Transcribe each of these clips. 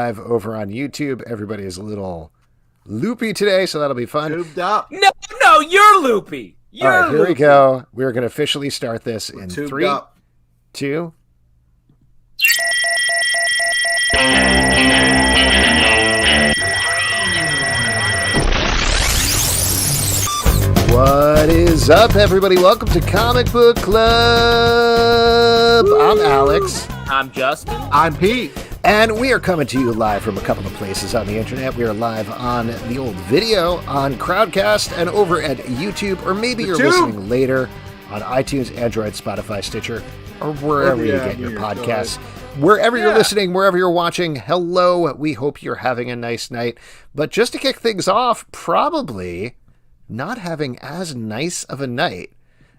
over on YouTube. Everybody is a little loopy today, so that'll be fun. Tubed up. No, you're loopy. All right, here we go. We're going to officially start this in Tubed 3, up. 2. What is up, everybody? Welcome to Comic Book Club. Woo! I'm Alex. I'm Justin. I'm Pete. And we are coming to you live from a couple of places on the internet. We are live on the old video, on Crowdcast, and over at YouTube, or maybe you're listening later on iTunes, Android, Spotify, Stitcher, or wherever you get your podcasts. Wherever you're listening, wherever you're watching, hello. We hope you're having a nice night. But just to kick things off, probably not having as nice of a night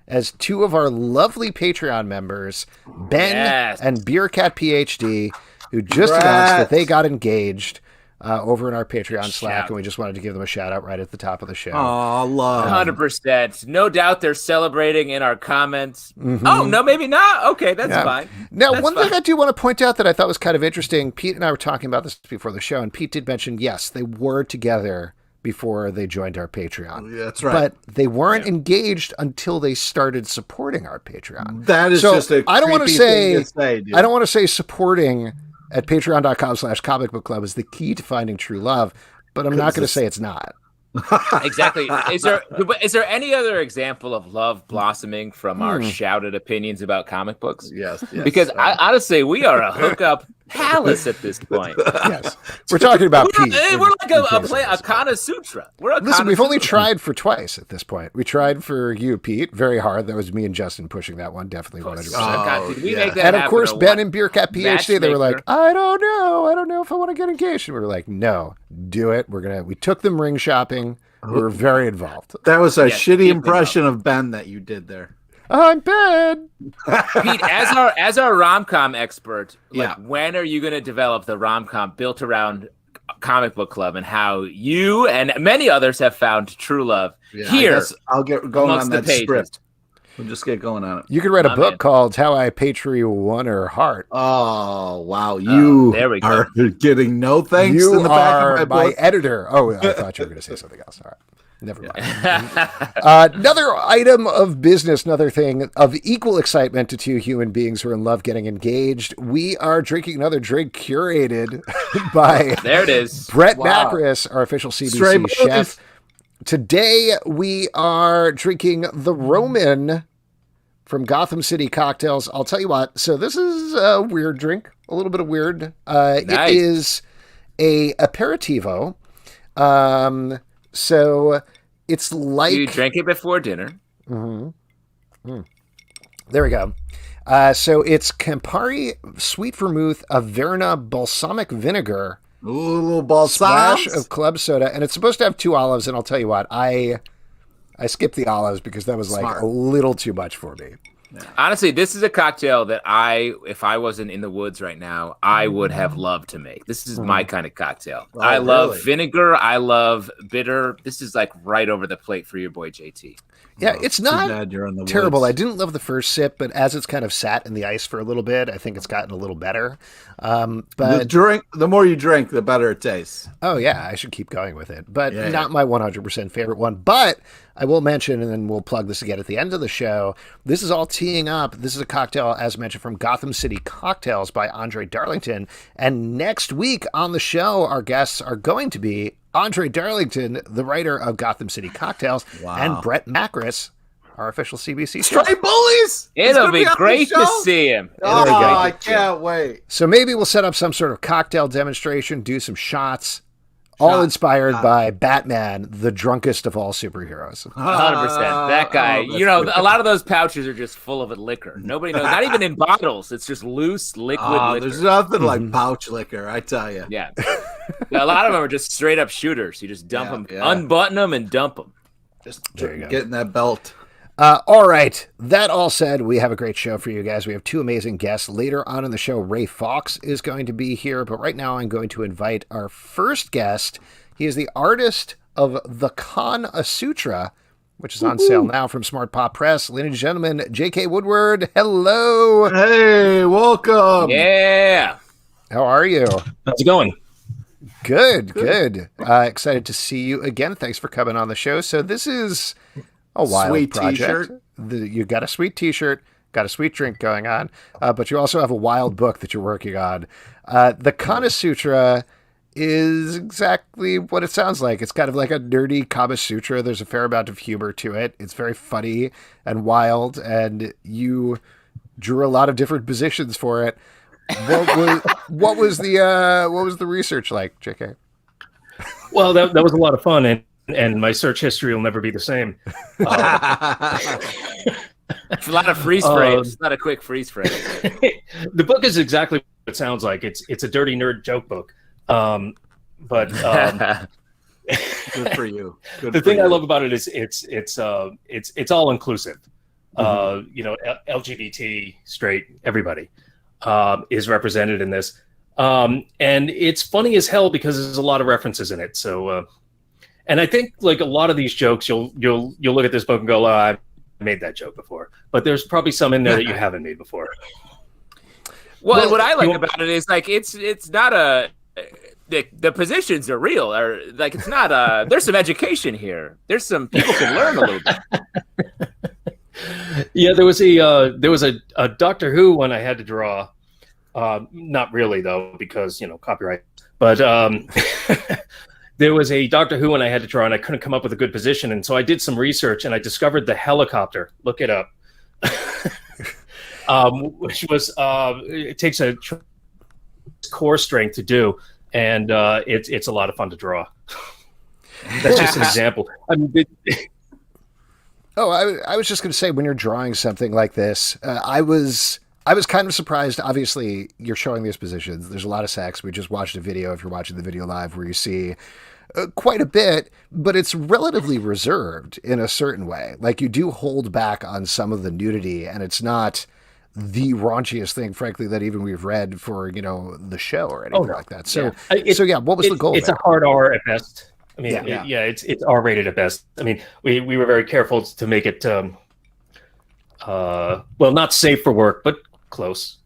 as two of our lovely Patreon members, Ben and Beercat PhD, who just announced that they got engaged over in our Patreon Slack, and we just wanted to give them a shout out right at the top of the show. Oh, love. 100%. No doubt they're celebrating in our comments. Mm-hmm. Oh, no, maybe not. Okay, that's fine. Now, That's one fine. thing I do want to point out that I thought was kind of interesting, Pete and I were talking about this before the show, and Pete did mention, yes, they were together before they joined our Patreon. Yeah, that's right. But they weren't engaged until they started supporting our Patreon. That is So just a I don't want to creepy say, thing to say, dude. I don't want to say supporting at patreon.com/comicbookclub is the key to finding true love, but I'm not going to say it's not. Exactly. Is there any other example of love blossoming from our shouted opinions about comic books? Yes. Because honestly, we are a hookup palace at this point. Yes. We're talking about Pete. We're like a Con-a-Sutra. Listen, we've only tried for twice at this point. We tried for you, Pete, very hard. That was me and Justin pushing that one, definitely 100%. God, did we make that And of happen course, or Ben what? and Beercat PhD, they were like, I don't know if I want to get engaged. And we were like, no, do it. We took them ring shopping. We were very involved. That was a Yes, shitty keep impression of Ben that you did there. I'm Ben. Pete, as our rom-com expert, when are you going to develop the rom-com built around Comic Book Club and how you and many others have found true love here? I'll get going on that pages. script. We'll just get going on it. You could write a book called How I Patreon Won Her Heart. Oh, wow. You there we go. are getting no thanks You in the back are of my my book. editor. Oh, I thought you were going to say something else. All right. Never mind. Another item of business, another thing of equal excitement to two human beings who are in love getting engaged. We are drinking another drink curated by There it is. Brett Macris, our official CBC chef. Today we are drinking the Roman from Gotham City Cocktails. I'll tell you what. So this is a weird drink, a little bit of weird. Nice. It is a aperitivo. So it's like You drank it before dinner. There we go. So it's Campari sweet vermouth, Averna balsamic vinegar, Ooh, a little ball splash of club soda, and it's supposed to have 2 olives. And I'll tell you what, I skipped the olives because that was like a little too much for me. Honestly, this is a cocktail that if I wasn't in the woods right now, I would have loved to make. This is my kind of cocktail. Oh, I love really? vinegar. I love bitter. This is like right over the plate for your boy JT. Yeah, it's not bad you're in the terrible. woods. I didn't love the first sip, but as it's kind of sat in the ice for a little bit, I think it's gotten a little better. But The more you drink, the better it tastes. oh yeah, I should keep going with it. But not my 100% favorite one. But I will mention, and then we'll plug this again at the end of the show, this is all teeing up. This is a cocktail, as mentioned, from Gotham City Cocktails by Andre Darlington. And next week on the show, our guests are going to be Andre Darlington, the writer of Gotham City Cocktails, and Brett Macris, our official CBC chef. Straight bullies! It'll be great to see him. Oh, I can't wait. So maybe we'll set up some sort of cocktail demonstration, do some shots, all inspired by Batman, the drunkest of all superheroes. 100%. That guy. A lot of those pouches are just full of liquor. Nobody knows. Not even in bottles. It's just loose liquid liquor. There's nothing like pouch liquor, I tell you. Yeah. A lot of them are just straight up shooters. You just dump them, unbutton them, and dump them. Just There you go. getting that belt. All right. That all said, we have a great show for you guys. We have 2 amazing guests. Later on in the show, Ray Fawkes is going to be here. But right now, I'm going to invite our first guest. He is the artist of the Con-a-Sutra, which is on sale now from Smart Pop Press. Ladies and gentlemen, J.K. Woodward, hello. Hey, welcome. Yeah. How are you? How's it going? Good. Excited to see you again. Thanks for coming on the show. So this is a wild sweet project. You got a sweet T-shirt, got a sweet drink going on, but you also have a wild book that you're working on. The Con-a-Sutra is exactly what it sounds like. It's kind of like a nerdy Kama Sutra. There's a fair amount of humor to it. It's very funny and wild, and you drew a lot of different positions for it. What was the research like, JK? Well, that was a lot of fun, and my search history will never be the same. It's a lot of freeze frames. It's not a quick freeze frame. The book is exactly what it sounds like. It's a dirty nerd joke book. But good for you. The thing I love about it is it's all inclusive. LGBT, straight, everybody is represented in this, and it's funny as hell because there's a lot of references in it. So, and I think like a lot of these jokes, you'll look at this book and go, "Oh, I've made that joke before," but there's probably some in there that you haven't made before. Well, what I like about it is like it's not a. The positions are real, or like it's not there's some education here. There's some people can learn a little bit. Yeah, there was a Doctor Who one I had to draw. Not really though, because copyright. But there was a Doctor Who one I had to draw, and I couldn't come up with a good position, and so I did some research, and I discovered the helicopter. Look it up. Which was it takes a core strength to do. And it's a lot of fun to draw. That's just an example. I mean, I was just going to say, when you're drawing something like this, I was kind of surprised. Obviously, you're showing these positions. There's a lot of sex. We just watched a video, if you're watching the video live, where you see quite a bit, but it's relatively reserved in a certain way. Like, you do hold back on some of the nudity, and it's not the raunchiest thing, frankly, that even we've read for the show or anything like that. So, what was the goal? It's a hard R at best. I mean, it's R rated at best. I mean, we were very careful to make it, not safe for work, but close.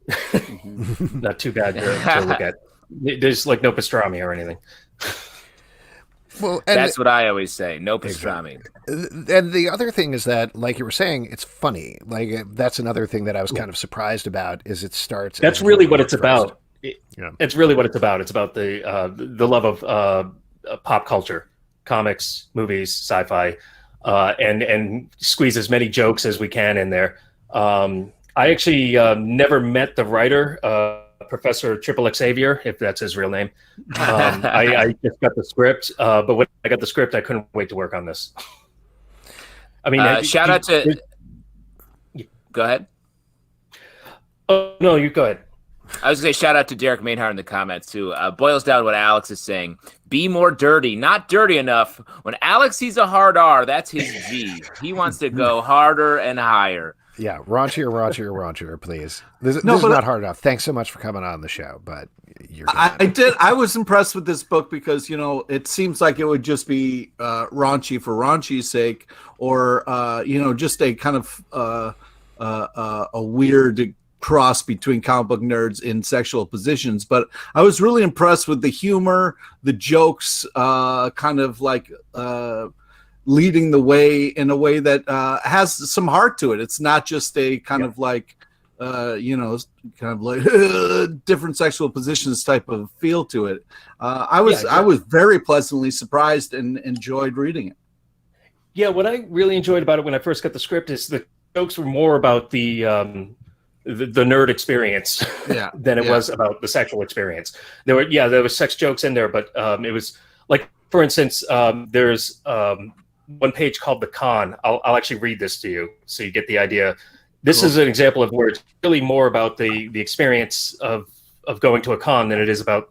Not too bad to look at. There's like no pastrami or anything. Well, that's what I always say. No pastrami. And the other thing is that, like you were saying, it's funny. Like, that's another thing that I was kind of surprised about. Is it starts. That's really what it's about. It's really what it's about. It's about the love of pop culture, comics, movies, sci-fi, and squeeze as many jokes as we can in there. I actually never met the writer. Professor Triple Xavier, if that's his real name. I just got the script, but when I got the script, I couldn't wait to work on this. I mean, shout out to. Go ahead. Oh no, you go ahead. I was going to say shout out to Derek Maynard in the comments too. Boils down to what Alex is saying. Be more dirty, not dirty enough. When Alex sees a hard R, that's his G. He wants to go harder and higher. Yeah, raunchier, please. This is not hard enough. Thanks so much for coming on the show, but you're I was impressed with this book because, it seems like it would just be raunchy for raunchy's sake, or, just a kind of a weird cross between comic book nerds in sexual positions. But I was really impressed with the humor, the jokes, kind of like leading the way in a way that has some heart to it. It's not just a kind of like, different sexual positions type of feel to it. I was very pleasantly surprised and enjoyed reading it. Yeah, what I really enjoyed about it when I first got the script is the jokes were more about the nerd experience than it was about the sexual experience. There was sex jokes in there, but it was like, for instance, there's one page called The Con. I'll actually read this to you so you get the idea. This is an example of where it's really more about the experience of going to a con than it is about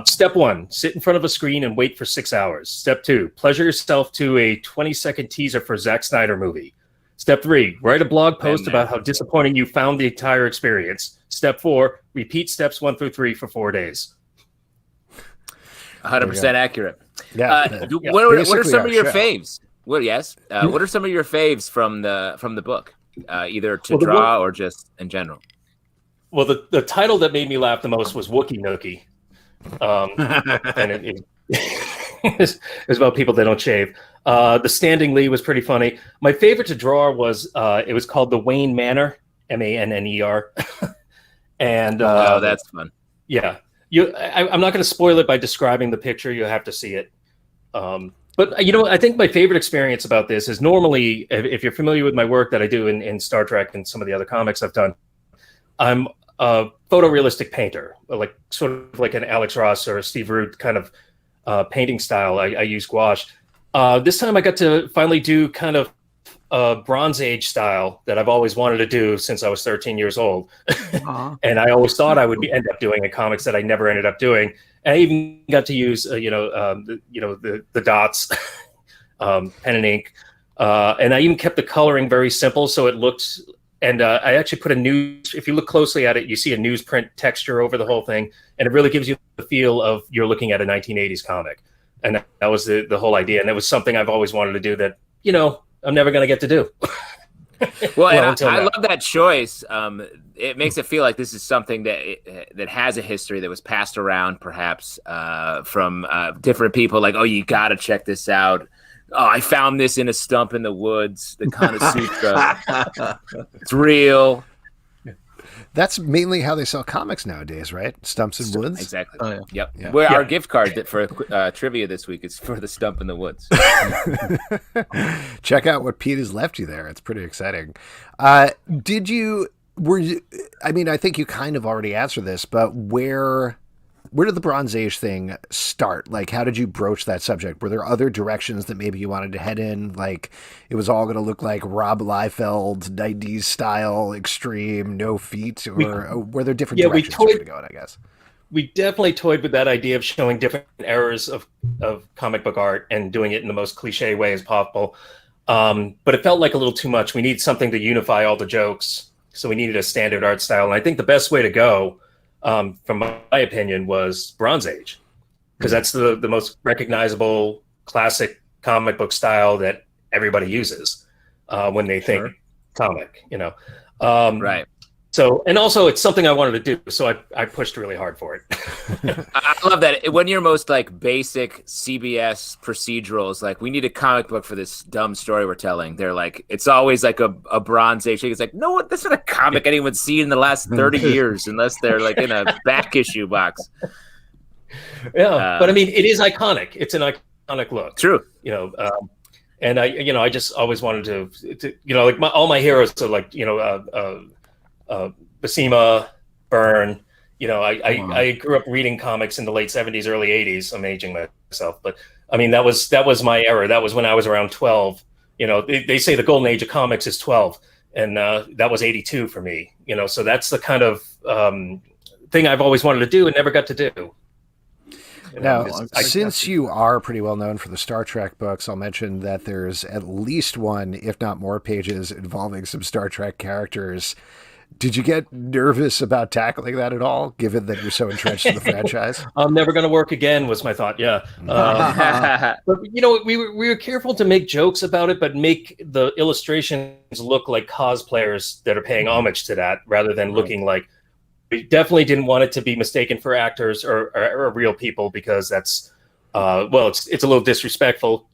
step 1, sit in front of a screen and wait for 6 hours. Step 2, pleasure yourself to a 20-second teaser for Zack Snyder movie. Step 3, write a blog post about how disappointing you found the entire experience. Step 4, repeat steps 1 through 3 for 4 days. 100% accurate. Yeah. What are some of your faves? Well, yes. What are some of your faves from the book, either to draw or just in general? Well, the title that made me laugh the most was Wookie Nookie, And it's about people that don't shave. The Standing Lee was pretty funny. My favorite to draw was it was called the Wayne Manor, Manner, and that's fun. Yeah, I'm not going to spoil it by describing the picture. You have to see it. But I think my favorite experience about this is normally, if you're familiar with my work that I do in Star Trek and some of the other comics I've done, I'm a photorealistic painter, like sort of like an Alex Ross or a Steve Root kind of painting style. I use gouache. This time I got to finally do kind of a Bronze Age style that I've always wanted to do since I was 13 years old. And I always thought I would end up doing in comics that I never ended up doing. And I even got to use, the dots, pen and ink. And I even kept the coloring very simple. So it looked, and I actually put if you look closely at it, you see a newsprint texture over the whole thing. And it really gives you the feel of you're looking at a 1980s comic. And that was the whole idea. And it was something I've always wanted to do that, I'm never going to get to do. Well, and I love that choice. It makes it feel like this is something that has a history that was passed around, perhaps from different people. Like, oh, you got to check this out. Oh, I found this in a stump in the woods. The Con-a-Sutra. It's real. That's mainly how they sell comics nowadays, right? Stumps in woods. Exactly. Oh, yeah. Yep. Yeah. Our gift card for trivia this week is for the Stump in the Woods. Check out what Pete has left you there. It's pretty exciting. I think you kind of already answered this, but where did the Bronze Age thing start? Like, how did you broach that subject? Were there other directions that maybe you wanted to head in? Like, it was all going to look like Rob Liefeld, 90s style, extreme, no feet? Or were there different directions you were going to go in, I guess? We definitely toyed with that idea of showing different eras of comic book art and doing it in the most cliche way as possible. But it felt like a little too much. We need something to unify all the jokes. So we needed a standard art style. And I think the best way to go, from my opinion, was Bronze Age, because that's the most recognizable classic comic book style that everybody uses when they think comic, Right. So, and also it's something I wanted to do, so I pushed really hard for it. I love that. When your most basic CBS procedurals, like, we need a comic book for this dumb story we're telling, they're like, it's always like a Bronze Age thing. It's like, no, that's not a comic anyone's seen in the last 30 years unless they're like in a back issue box. Yeah, but I mean, it is iconic. It's an iconic look. True. And I just always wanted to like all my heroes are like, Buscema, Byrne. I grew up reading comics in the late 70s, early 80s. I'm aging myself, but I mean that was my era. That was when I was around 12. They say the golden age of comics is 12, and that was 82 for me. So that's the kind of thing I've always wanted to do and never got to do. Now, since you are pretty well known for the Star Trek books, I'll mention that there's at least one, if not more, pages involving some Star Trek characters. Did you get nervous about tackling that at all, given that you're so entrenched in the franchise? I'm never going to work again, was my thought. Yeah. But, we were careful to make jokes about it, but make the illustrations look like cosplayers that are paying homage to that, rather than looking like. We definitely didn't want it to be mistaken for actors or real people, because that's, it's a little disrespectful,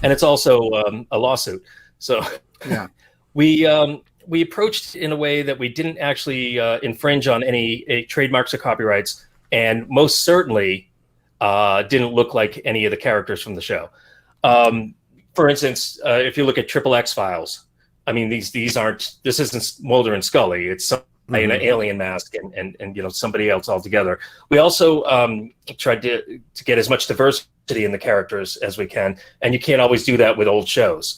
and it's also a lawsuit. So yeah, we approached in a way that we didn't actually infringe on any trademarks or copyrights, and most certainly didn't look like any of the characters from the show. For instance, if you look at Triple X Files, I mean, this isn't Mulder and Scully. It's an alien mask and somebody else altogether. We also tried to get as much diversity in the characters as we can, and you can't always do that with old shows.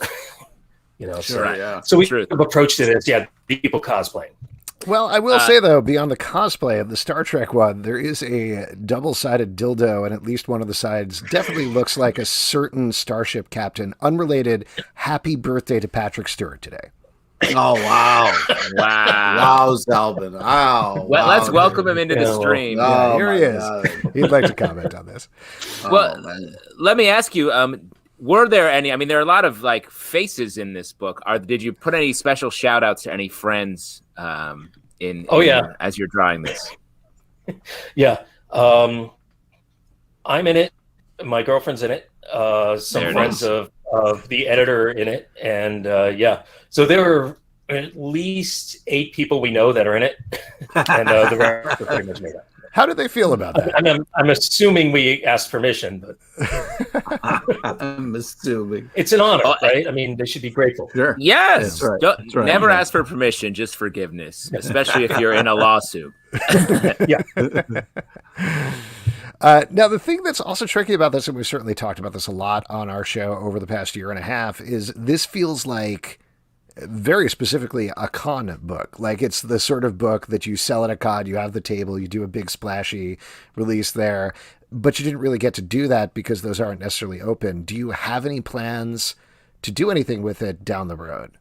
So we approached it as people cosplaying. Well, I will say, though, beyond the cosplay of the Star Trek one, there is a double-sided dildo, and at least one of the sides definitely looks like a certain starship captain. Unrelated. Happy birthday to Patrick Stewart today. Oh, wow. Wow, Zalbin. Wow. Well, let's welcome him into the stream. Yeah, here he is. He'd like to comment on this. Well, let me ask you, were there any, there are a lot of faces in this book. Did you put any special shout outs to any friends as you're drawing this? Yeah. I'm in it. My girlfriend's in it. Some friends of the editor in it, and so there are at least 8 people we know that are in it, and the rest are pretty much made up. How do they feel about that? I'm assuming we asked permission, but I'm assuming it's an honor, right? I mean, they should be grateful. Sure. Yes. That's right. Never ask for permission, just forgiveness, especially if you're in a lawsuit. Yeah. Now, the thing that's also tricky about this, and we've certainly talked about this a lot on our show over the past year and a half, is this feels like very specifically a con book. Like it's the sort of book that you sell at a con, you have the table, you do a big splashy release there, but you didn't really get to do that because those aren't necessarily open. Do you have any plans to do anything with it down the road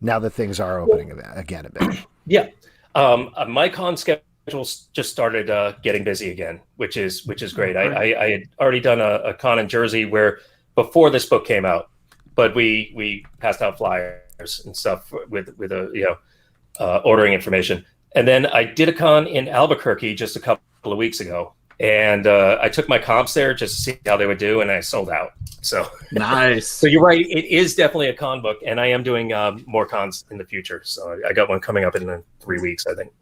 now that things are opening again a bit? Yeah. My con schedule's just started getting busy again, which is great. I had already done a con in Jersey where before this book came out, but we passed out flyers and stuff with ordering information. And then I did a con in Albuquerque just a couple of weeks ago. And I took my comps there just to see how they would do, and I sold out. So nice. So you're right. It is definitely a con book, and I am doing more cons in the future. So I got one coming up in 3 weeks, I think.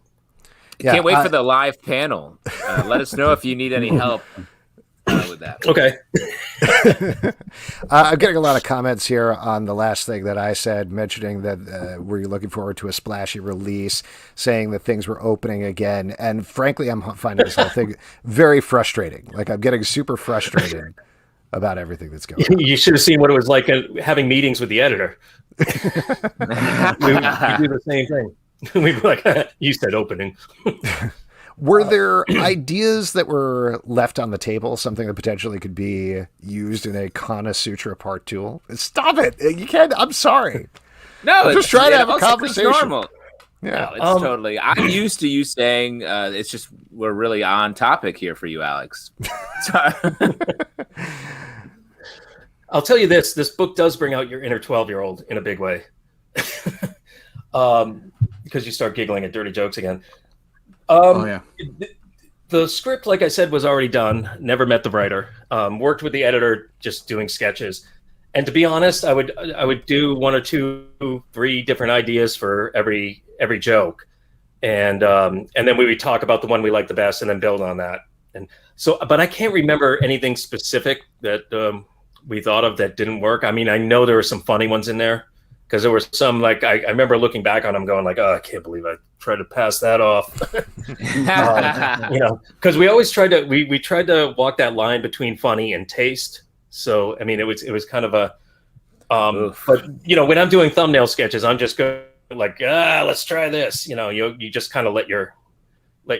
Yeah, Can't wait for the live panel. Let us know if you need any help with that. Okay. I'm getting a lot of comments here on the last thing that I said, mentioning that were you looking forward to a splashy release, saying that things were opening again. And frankly, I'm finding this whole thing very frustrating. Like I'm getting super frustrated about everything that's going on. You should have seen what it was like having meetings with the editor. we do the same thing. We'd be like, you said opening. Were there ideas that were left on the table, something that potentially could be used in a Con-a-Sutra Part 2? Stop it. You can't. I'm sorry. No, I'm just trying to have a conversation. Normal. Yeah, no, it's totally. I'm used to you saying it's just we're really on topic here for you, Alex. I'll tell you this book does bring out your inner 12-year-old in a big way. Because you start giggling at dirty jokes again. The script, like I said, was already done. Never met the writer. Worked with the editor, just doing sketches. And to be honest, I would do 1 or 2, 3 different ideas for every joke, and then we would talk about the one we liked the best, and then build on that. And so, but I can't remember anything specific that we thought of that didn't work. I mean, I know there were some funny ones in there. Because there were some, like, I remember looking back on them going like, oh, I can't believe I tried to pass that off. Because we always tried to, we tried to walk that line between funny and taste. So, I mean, it was kind of a, but, when I'm doing thumbnail sketches, I'm just going like, let's try this. You just kind of let your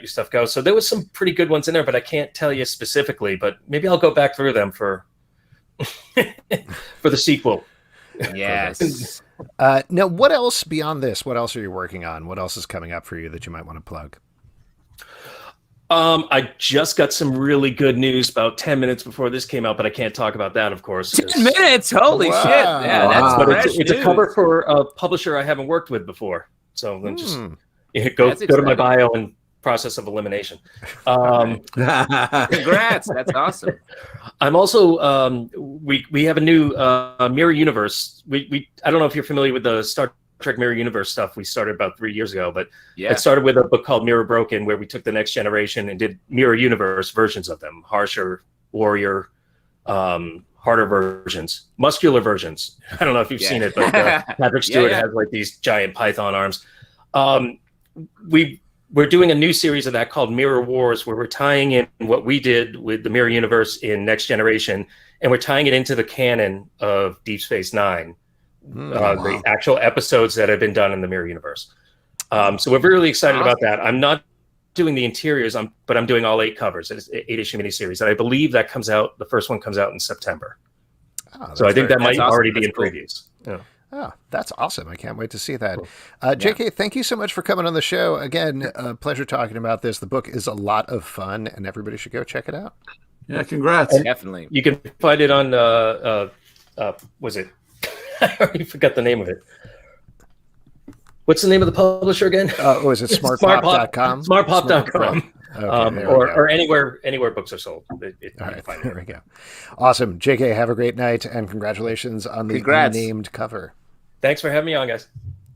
stuff go. So there was some pretty good ones in there, but I can't tell you specifically, but maybe I'll go back through them for the sequel. Yes. Now, what else beyond this? What else are you working on? What else is coming up for you that you might want to plug? I just got some really good news about 10 minutes before this came out, but I can't talk about that, of course. 10 minutes? Holy shit. Yeah, that's but it's a cover for a publisher I haven't worked with before. So then just go to my bio and process of elimination. Congrats. That's awesome. I'm also we have a new Mirror Universe. I don't know if you're familiar with the Star Trek Mirror Universe stuff we started about 3 years ago, but it started with a book called Mirror Broken, where we took the Next Generation and did Mirror Universe versions of them, harsher, warrior, harder versions, muscular versions. I don't know if you've seen it, but Patrick Stewart has like these giant python arms. We're doing a new series of that called Mirror Wars, where we're tying in what we did with the Mirror Universe in Next Generation, and we're tying it into the canon of Deep Space Nine, the actual episodes that have been done in the Mirror Universe. So we're really excited about that. I'm not doing the interiors, but I'm doing all 8 covers. It's an 8-issue miniseries, and I believe that comes out. The first one comes out in September. So I think that might already be in previews. Yeah. Oh, that's awesome. I can't wait to see that. JK, thank you so much for coming on the show. Again, pleasure talking about this. The book is a lot of fun, and everybody should go check it out. Yeah, congrats. Definitely. You can find it on, was it? I already forgot the name of it. What's the name of the publisher again? Was it smartpop.com? Smartpop.com. or anywhere books are sold. All right, there we go. Awesome, JK. Have a great night, and congratulations on the unnamed cover. Thanks for having me on, guys.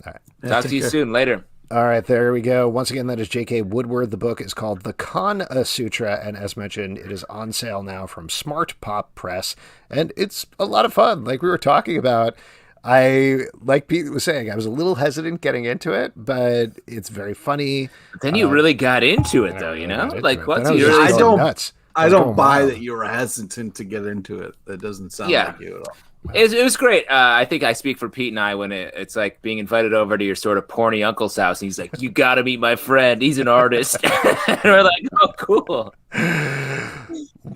All right, talk to you soon. Later. All right, there we go. Once again, that is J.K. Woodward. The book is called The Con-a-Sutra, and as mentioned, it is on sale now from Smart Pop Press, and it's a lot of fun. Like we were talking about, like Pete was saying, I was a little hesitant getting into it, but it's very funny. But then you really got into it, though, you know? Like, what's your... nuts. I don't buy that you were hesitant to get into it. That doesn't sound like you at all. It was great. I think I speak for Pete and I when it's like being invited over to your sort of porny uncle's house. And he's like, you got to meet my friend. He's an artist. And we're like, oh, cool.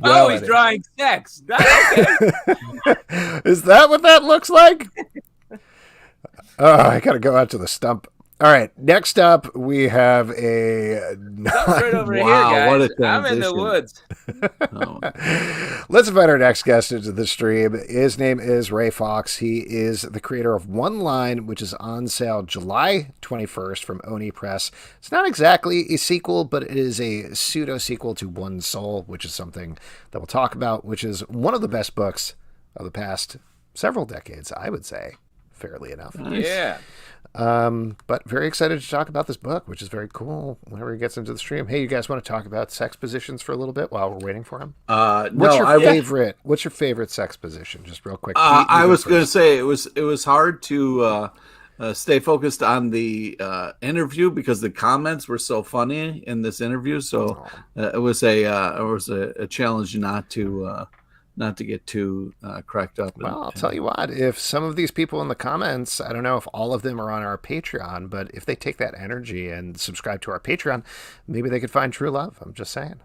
Well, he's drawing sex. Okay. Is that what that looks like? Oh, I got to go out to the stump. All right, next up we have a... right over here, guys. What a transition. I'm in the woods. Let's invite our next guest into the stream. His name is Ray Fawkes. He is the creator of One Line, which is on sale July 21st from Oni Press. It's not exactly a sequel, but it is a pseudo-sequel to One Soul, which is something that we'll talk about, which is one of the best books of the past several decades, I would say, fairly enough. Yeah. But very excited to talk about this book, which is very cool whenever he gets into the stream. Hey, you guys want to talk about sex positions for a little bit while we're waiting for him? What's your favorite sex position? Just real quick. I was going to say it was hard to stay focused on the interview because the comments were so funny in this interview. So it was a challenge not to get too cracked up. Well, I'll tell you what, if some of these people in the comments, I don't know if all of them are on our Patreon, but if they take that energy and subscribe to our Patreon, maybe they could find true love. I'm just saying.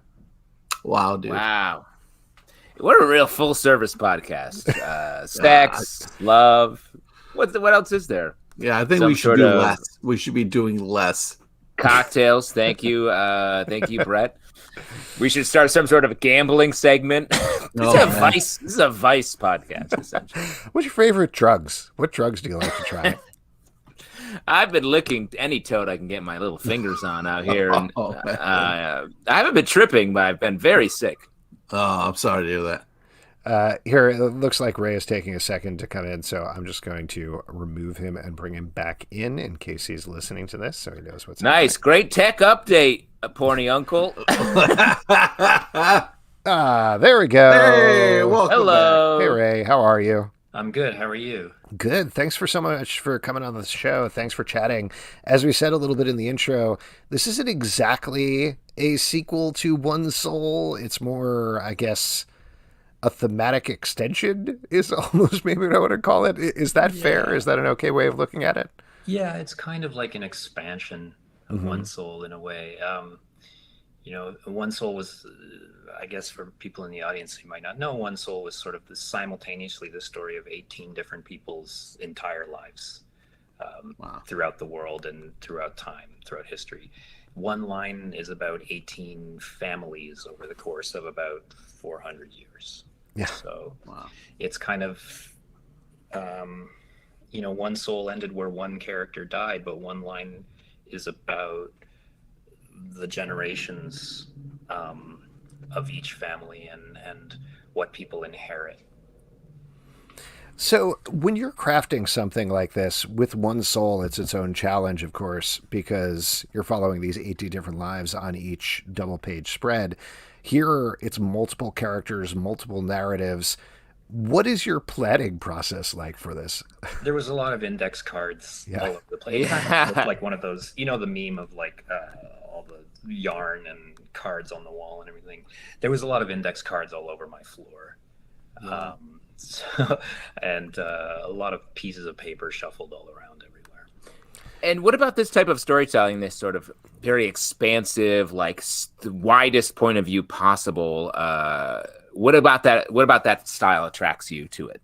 Wow, dude. Wow. What a real full service podcast. Sex, love. What else is there? Yeah, I think we should do less. We should be doing less. Cocktails. Thank you. Thank you, Brett. We should start some sort of a gambling segment. This is a Vice podcast, essentially. What's your favorite drugs? What drugs do you like to try? I've been licking any toad I can get my little fingers on out here. And, I haven't been tripping, but I've been very sick. Oh, I'm sorry to hear that. Here, it looks like Ray is taking a second to come in, so I'm just going to remove him and bring him back in case he's listening to this, so he knows what's happening. Nice. Great tech update, porny uncle. There we go. Hey, welcome Hello. Back. Hey, Ray. How are you? I'm good. How are you? Good. Thanks so much for coming on the show. Thanks for chatting. As we said a little bit in the intro, this isn't exactly a sequel to One Soul. It's more, I guess, a thematic extension is almost maybe what I would call it. Is that fair? Is that an okay way of looking at it? Yeah, it's kind of like an expansion of One Soul in a way. One Soul was, I guess for people in the audience who might not know, One Soul was sort of simultaneously the story of 18 different people's entire lives throughout the world and throughout time, throughout history. One Line is about 18 families over the course of about 400 years. Yeah. So it's kind of, One Soul ended where one character died, but One Line is about the generations of each family and what people inherit. So when you're crafting something like this with One Soul, it's its own challenge, of course, because you're following these 80 different lives on each double page spread. Here, it's multiple characters, multiple narratives. What is your planning process like for this? There was a lot of index cards all over the place. Yeah. Like one of those, the meme of like all the yarn and cards on the wall and everything. There was a lot of index cards all over my floor. Yeah. And a lot of pieces of paper shuffled all around everywhere. And what about this type of storytelling, this sort of very expansive, like the widest point of view possible? What about that style attracts you to it?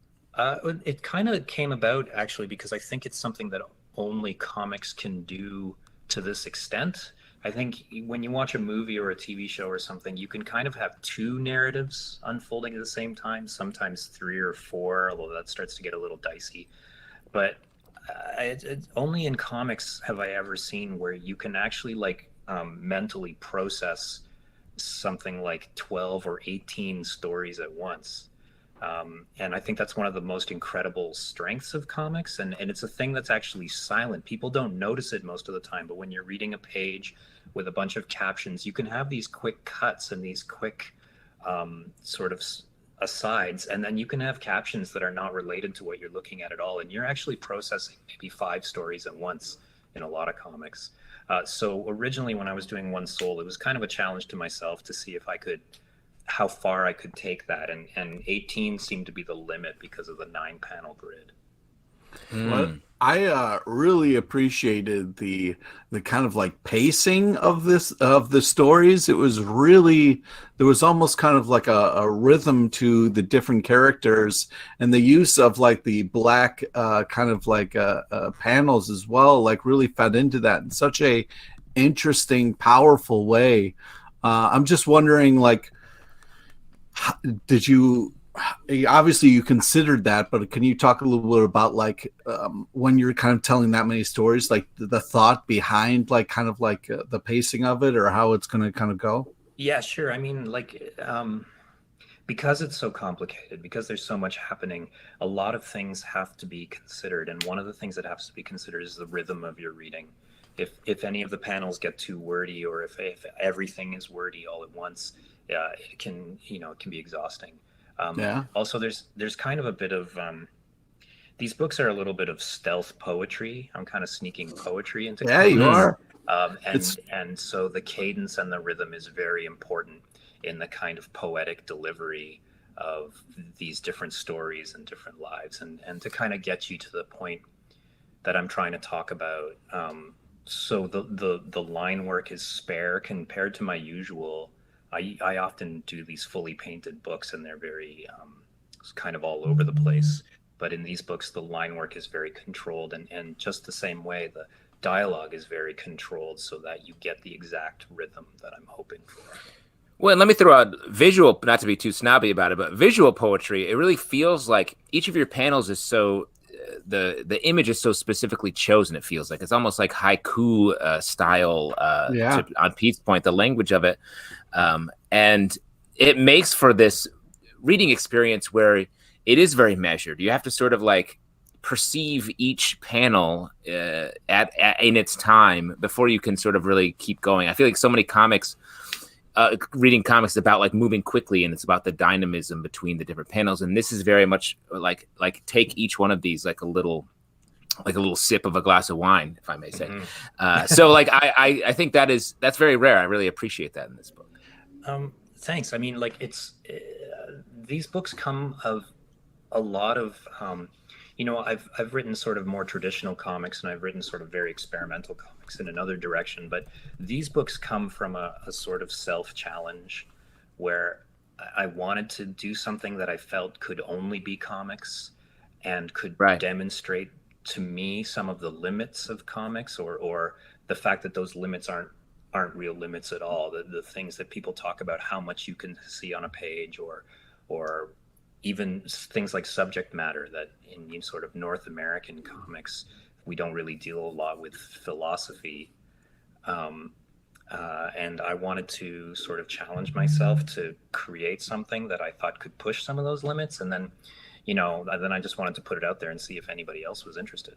It kind of came about actually because I think it's something that only comics can do to this extent. I think when you watch a movie or a TV show or something, you can kind of have two narratives unfolding at the same time, sometimes 3 or 4, although that starts to get a little dicey. But only in comics have I ever seen where you can actually mentally process something like 12 or 18 stories at once. And I think that's one of the most incredible strengths of comics. And it's a thing that's actually silent. People don't notice it most of the time, but when you're reading a page with a bunch of captions, you can have these quick cuts and these quick sort of asides, and then you can have captions that are not related to what you're looking at all. And you're actually processing maybe 5 stories at once in a lot of comics. So originally when I was doing One Soul, it was kind of a challenge to myself to see if I could, how far I could take that. And 18 seemed to be the limit because of the 9-panel grid. Well, I really appreciated the kind of like pacing of the stories. It was really, there was almost kind of like a rhythm to the different characters, and the use of like the black kind of like panels as well, like really fed into that in such a interesting, powerful way. I'm just wondering, like, did you? Obviously you considered that, but can you talk a little bit about like when you're kind of telling that many stories, like the thought behind like kind of like the pacing of it, or how it's going to kind of go? Yeah, sure. I mean, like, because it's so complicated, because there's so much happening, a lot of things have to be considered. And one of the things that has to be considered is the rhythm of your reading. If any of the panels get too wordy, or if everything is wordy all at once, it can be exhausting. Also, there's kind of a bit of these books are a little bit of stealth poetry. I'm kind of sneaking poetry into comics. You are. And so the cadence and the rhythm is very important in the kind of poetic delivery of these different stories and different lives, and to kind of get you to the point that I'm trying to talk about. So the line work is spare compared to my usual. I often do these fully painted books, and they're very kind of all over the place. But in these books, the line work is very controlled, and just the same way, the dialogue is very controlled so that you get the exact rhythm that I'm hoping for. Well, let me throw out visual, not to be too snobby about it, but visual poetry. It really feels like each of your panels is so, the image is so specifically chosen. It feels like it's almost like haiku style on Pete's point, the language of it. And it makes for this reading experience where it is very measured. You have to sort of like perceive each panel in its time before you can sort of really keep going. I feel like so many comics, reading comics about like moving quickly, and it's about the dynamism between the different panels. And this is very much like take each one of these like a little sip of a glass of wine, if I may say. So like I think that's very rare. I really appreciate that in this book. Thanks. I mean, like these books come of a lot of, I've written sort of more traditional comics, and I've written sort of very experimental comics in another direction, but these books come from a sort of self-challenge where I wanted to do something that I felt could only be comics and could demonstrate to me some of the limits of comics, or the fact that those limits aren't real limits at all. The things that people talk about, how much you can see on a page, or even things like subject matter, that in sort of North American comics, we don't really deal a lot with philosophy. And I wanted to sort of challenge myself to create something that I thought could push some of those limits. And then, then I just wanted to put it out there and see if anybody else was interested.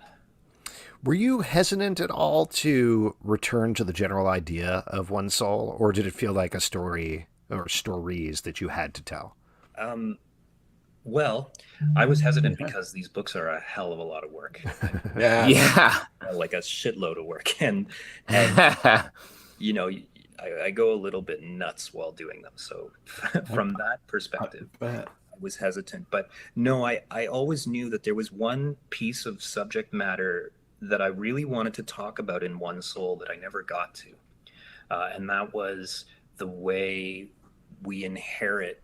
Were you hesitant at all to return to the general idea of One Soul, or did it feel like a story or stories that you had to tell? Well, I was hesitant because these books are a hell of a lot of work. Like a shitload of work. And I go a little bit nuts while doing them. So from that perspective, I was hesitant. But no, I always knew that there was one piece of subject matter that I really wanted to talk about in One Soul that I never got to. And that was the way we inherit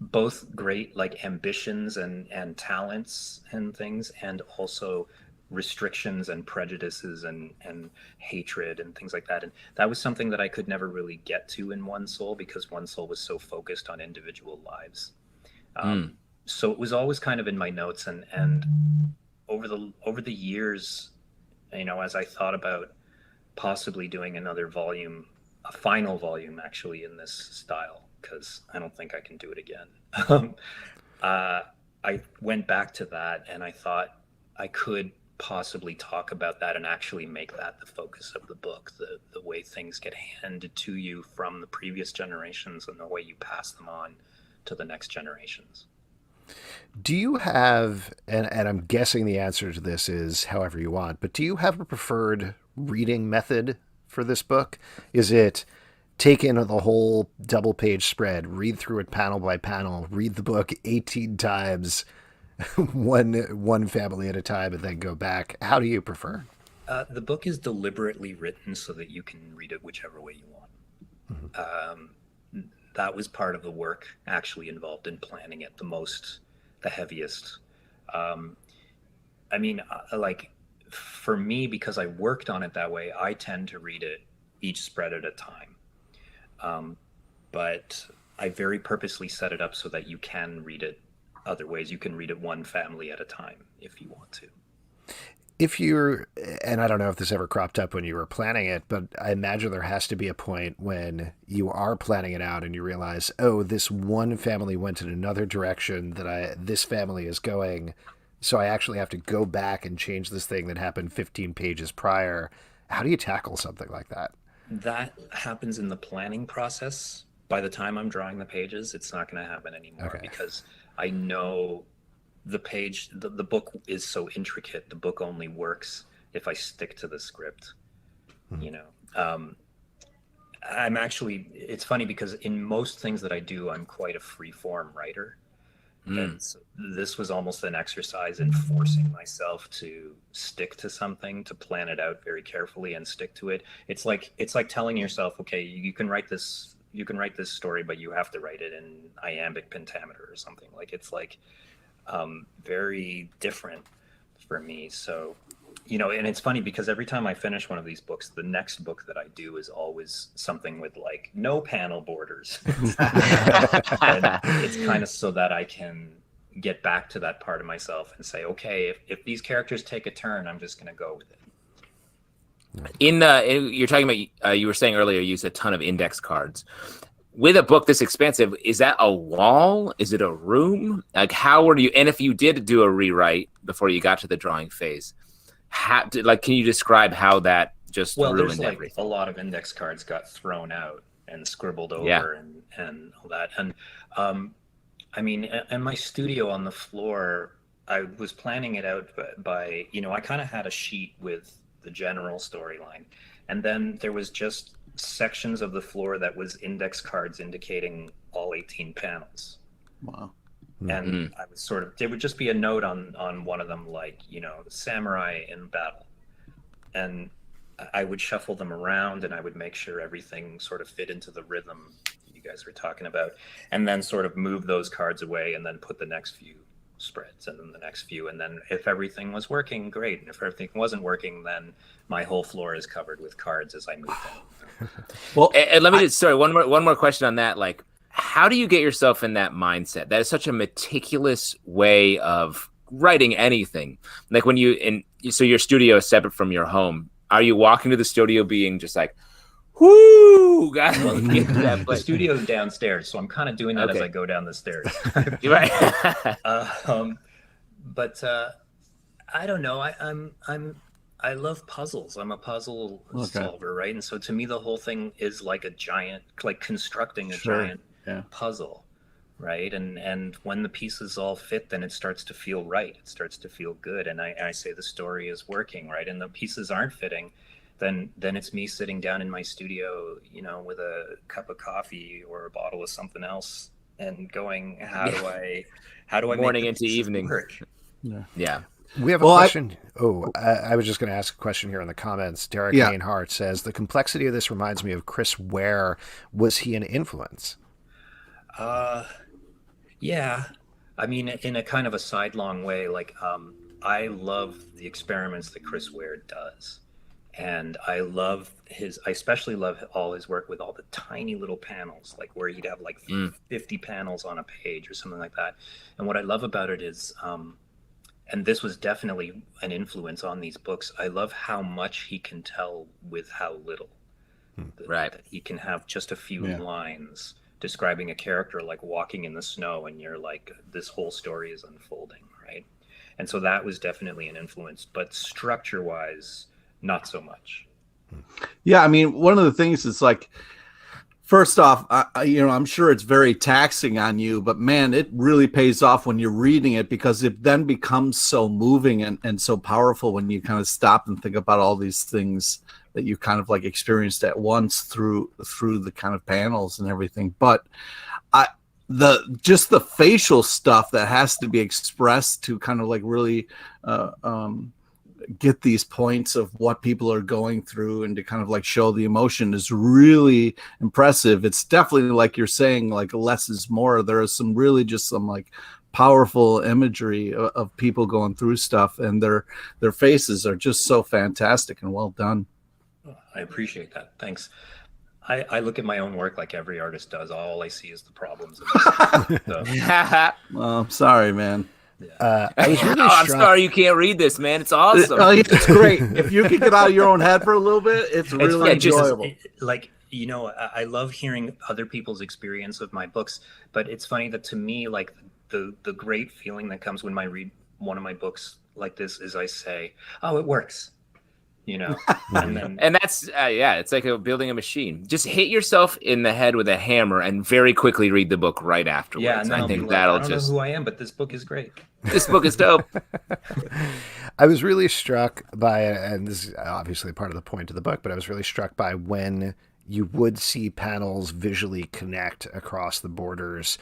both great like ambitions and talents and things, and also restrictions and prejudices and hatred and things like that. And that was something that I could never really get to in One Soul, because One Soul was so focused on individual lives. So it was always kind of in my notes, and over the years, as I thought about possibly doing another volume final volume actually in this style, because I don't think I can do it again. I went back to that and I thought I could possibly talk about that and actually make that the focus of the book, the way things get handed to you from the previous generations and the way you pass them on to the next generations. Do you have, and I'm guessing the answer to this is however you want, but do you have a preferred reading method for this book? Is it take in the whole double page spread, read through it panel by panel, read the book 18 times, one family at a time, and then go back? How do you prefer? The book is deliberately written so that you can read it whichever way you want. Mm-hmm. That was part of the work actually involved in planning it the heaviest. I mean, like for me, because I worked on it that way, I tend to read it each spread at a time. But I very purposely set it up so that you can read it other ways. You can read it one family at a time if you want to. If you're, and I don't know if this ever cropped up when you were planning it, but I imagine there has to be a point when you are planning it out and you realize, oh, this one family went in another direction that this family is going. So I actually have to go back and change this thing that happened 15 pages prior. How do you tackle something like that? That happens in the planning process. By the time I'm drawing the pages, it's not going to happen anymore, because I know the book is so intricate. The book only works if I stick to the script. You know, it's funny because in most things that I do, I'm quite a free form writer. And so this was almost an exercise in forcing myself to stick to something, to plan it out very carefully and stick to it. It's like telling yourself, okay, you can write this story, but you have to write it in iambic pentameter or something. Like it's like very different for me. So, you know, and it's funny because every time I finish one of these books, the next book that I do is always something with like no panel borders. And it's kind of so that I can get back to that part of myself and say, okay, if these characters take a turn, I'm just going to go with it. You're talking about, you were saying earlier, you use a ton of index cards. With a book this expansive, is that a wall? Is it a room? Like, how were you? And if you did do a rewrite before you got to the drawing phase, can you describe how that just ruined everything? Like a lot of index cards got thrown out and scribbled over and all that. And I mean, in my studio on the floor, I was planning it out by you know, I kind of had a sheet with the general storyline, and then there was just sections of the floor that was index cards indicating all 18 panels. Wow. And I was there would just be a note on one of them, like, you know, samurai in battle. And I would shuffle them around and I would make sure everything sort of fit into the rhythm you guys were talking about, and then sort of move those cards away and then put the next few spreads and then the next few. And then if everything was working, great. And if everything wasn't working, then my whole floor is covered with cards as I move them. Well, and let me one more question on that. Like, how do you get yourself in that mindset? That is such a meticulous way of writing anything. Like so your studio is separate from your home. Are you walking to the studio being just like, whoo, guys? The studio's downstairs, so I'm kind of doing that as I go down the stairs. Right. But I don't know. I love puzzles. I'm a puzzle solver, right? And so to me, the whole thing is like constructing a giant puzzle, right? And when the pieces all fit, then it starts to feel right. It starts to feel good. And I say the story is working, right? And the pieces aren't fitting, then it's me sitting down in my studio, you know, with a cup of coffee or a bottle of something else and going, how do I morning make into evening work? Yeah. We have a question. I was just going to ask a question here in the comments. Derek Mainhart says, the complexity of this reminds me of Chris Ware. Was he an influence? Yeah. I mean, in a kind of a sidelong way, like, I love the experiments that Chris Ware does. And I especially love all his work with all the tiny little panels, like where he'd have like 50 panels on a page or something like that. And what I love about it is, and this was definitely an influence on these books, I love how much he can tell with how little. Right. That he can have just a few lines describing a character like walking in the snow, and you're like, this whole story is unfolding, right? And so that was definitely an influence, but structure-wise, not so much. Yeah, I mean, one of the things is like, first off, I'm sure it's very taxing on you, but man, it really pays off when you're reading it, because it then becomes so moving and so powerful when you kind of stop and think about all these things that you kind of like experienced at once through the kind of panels and everything. But the facial stuff that has to be expressed to kind of like really get these points of what people are going through and to kind of like show the emotion is really impressive. It's definitely, like you're saying, like less is more. There is some really just some like powerful imagery of people going through stuff, and their faces are just so fantastic and well done. I appreciate that. Thanks. I look at my own work like every artist does. All I see is the problems. Well, I'm sorry, man. I was really I'm sorry you can't read this, man. It's awesome. It's great. If you can get out of your own head for a little bit, it's really enjoyable. I love hearing other people's experience of my books, but it's funny that to me, like the great feeling that comes when I read one of my books like this is I say, oh, it works. And that's it's like building a machine. Just hit yourself in the head with a hammer and very quickly read the book right afterwards. Yeah, and I think I don't know who I am, but this book is great. This book is dope. I was really struck by, and this is obviously part of the point of the book, but I was really struck by when you would see panels visually connect across the borders.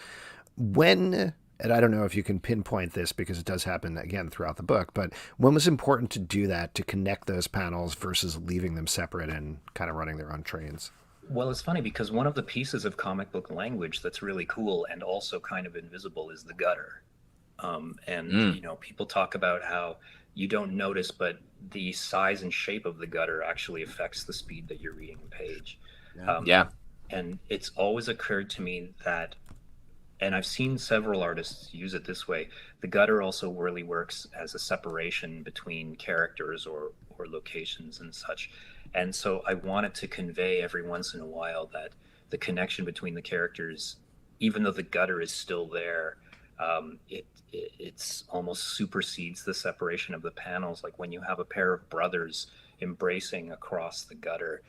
And I don't know if you can pinpoint this because it does happen again throughout the book, but when was it important to do that, to connect those panels versus leaving them separate and kind of running their own trains? Well, it's funny because one of the pieces of comic book language that's really cool and also kind of invisible is the gutter. People talk about how you don't notice, but the size and shape of the gutter actually affects the speed that you're reading the page. And it's always occurred to me that, and I've seen several artists use it this way, the gutter also really works as a separation between characters or locations and such. And so I wanted to convey every once in a while that the connection between the characters, even though the gutter is still there, it's almost supersedes the separation of the panels. Like when you have a pair of brothers embracing across the gutter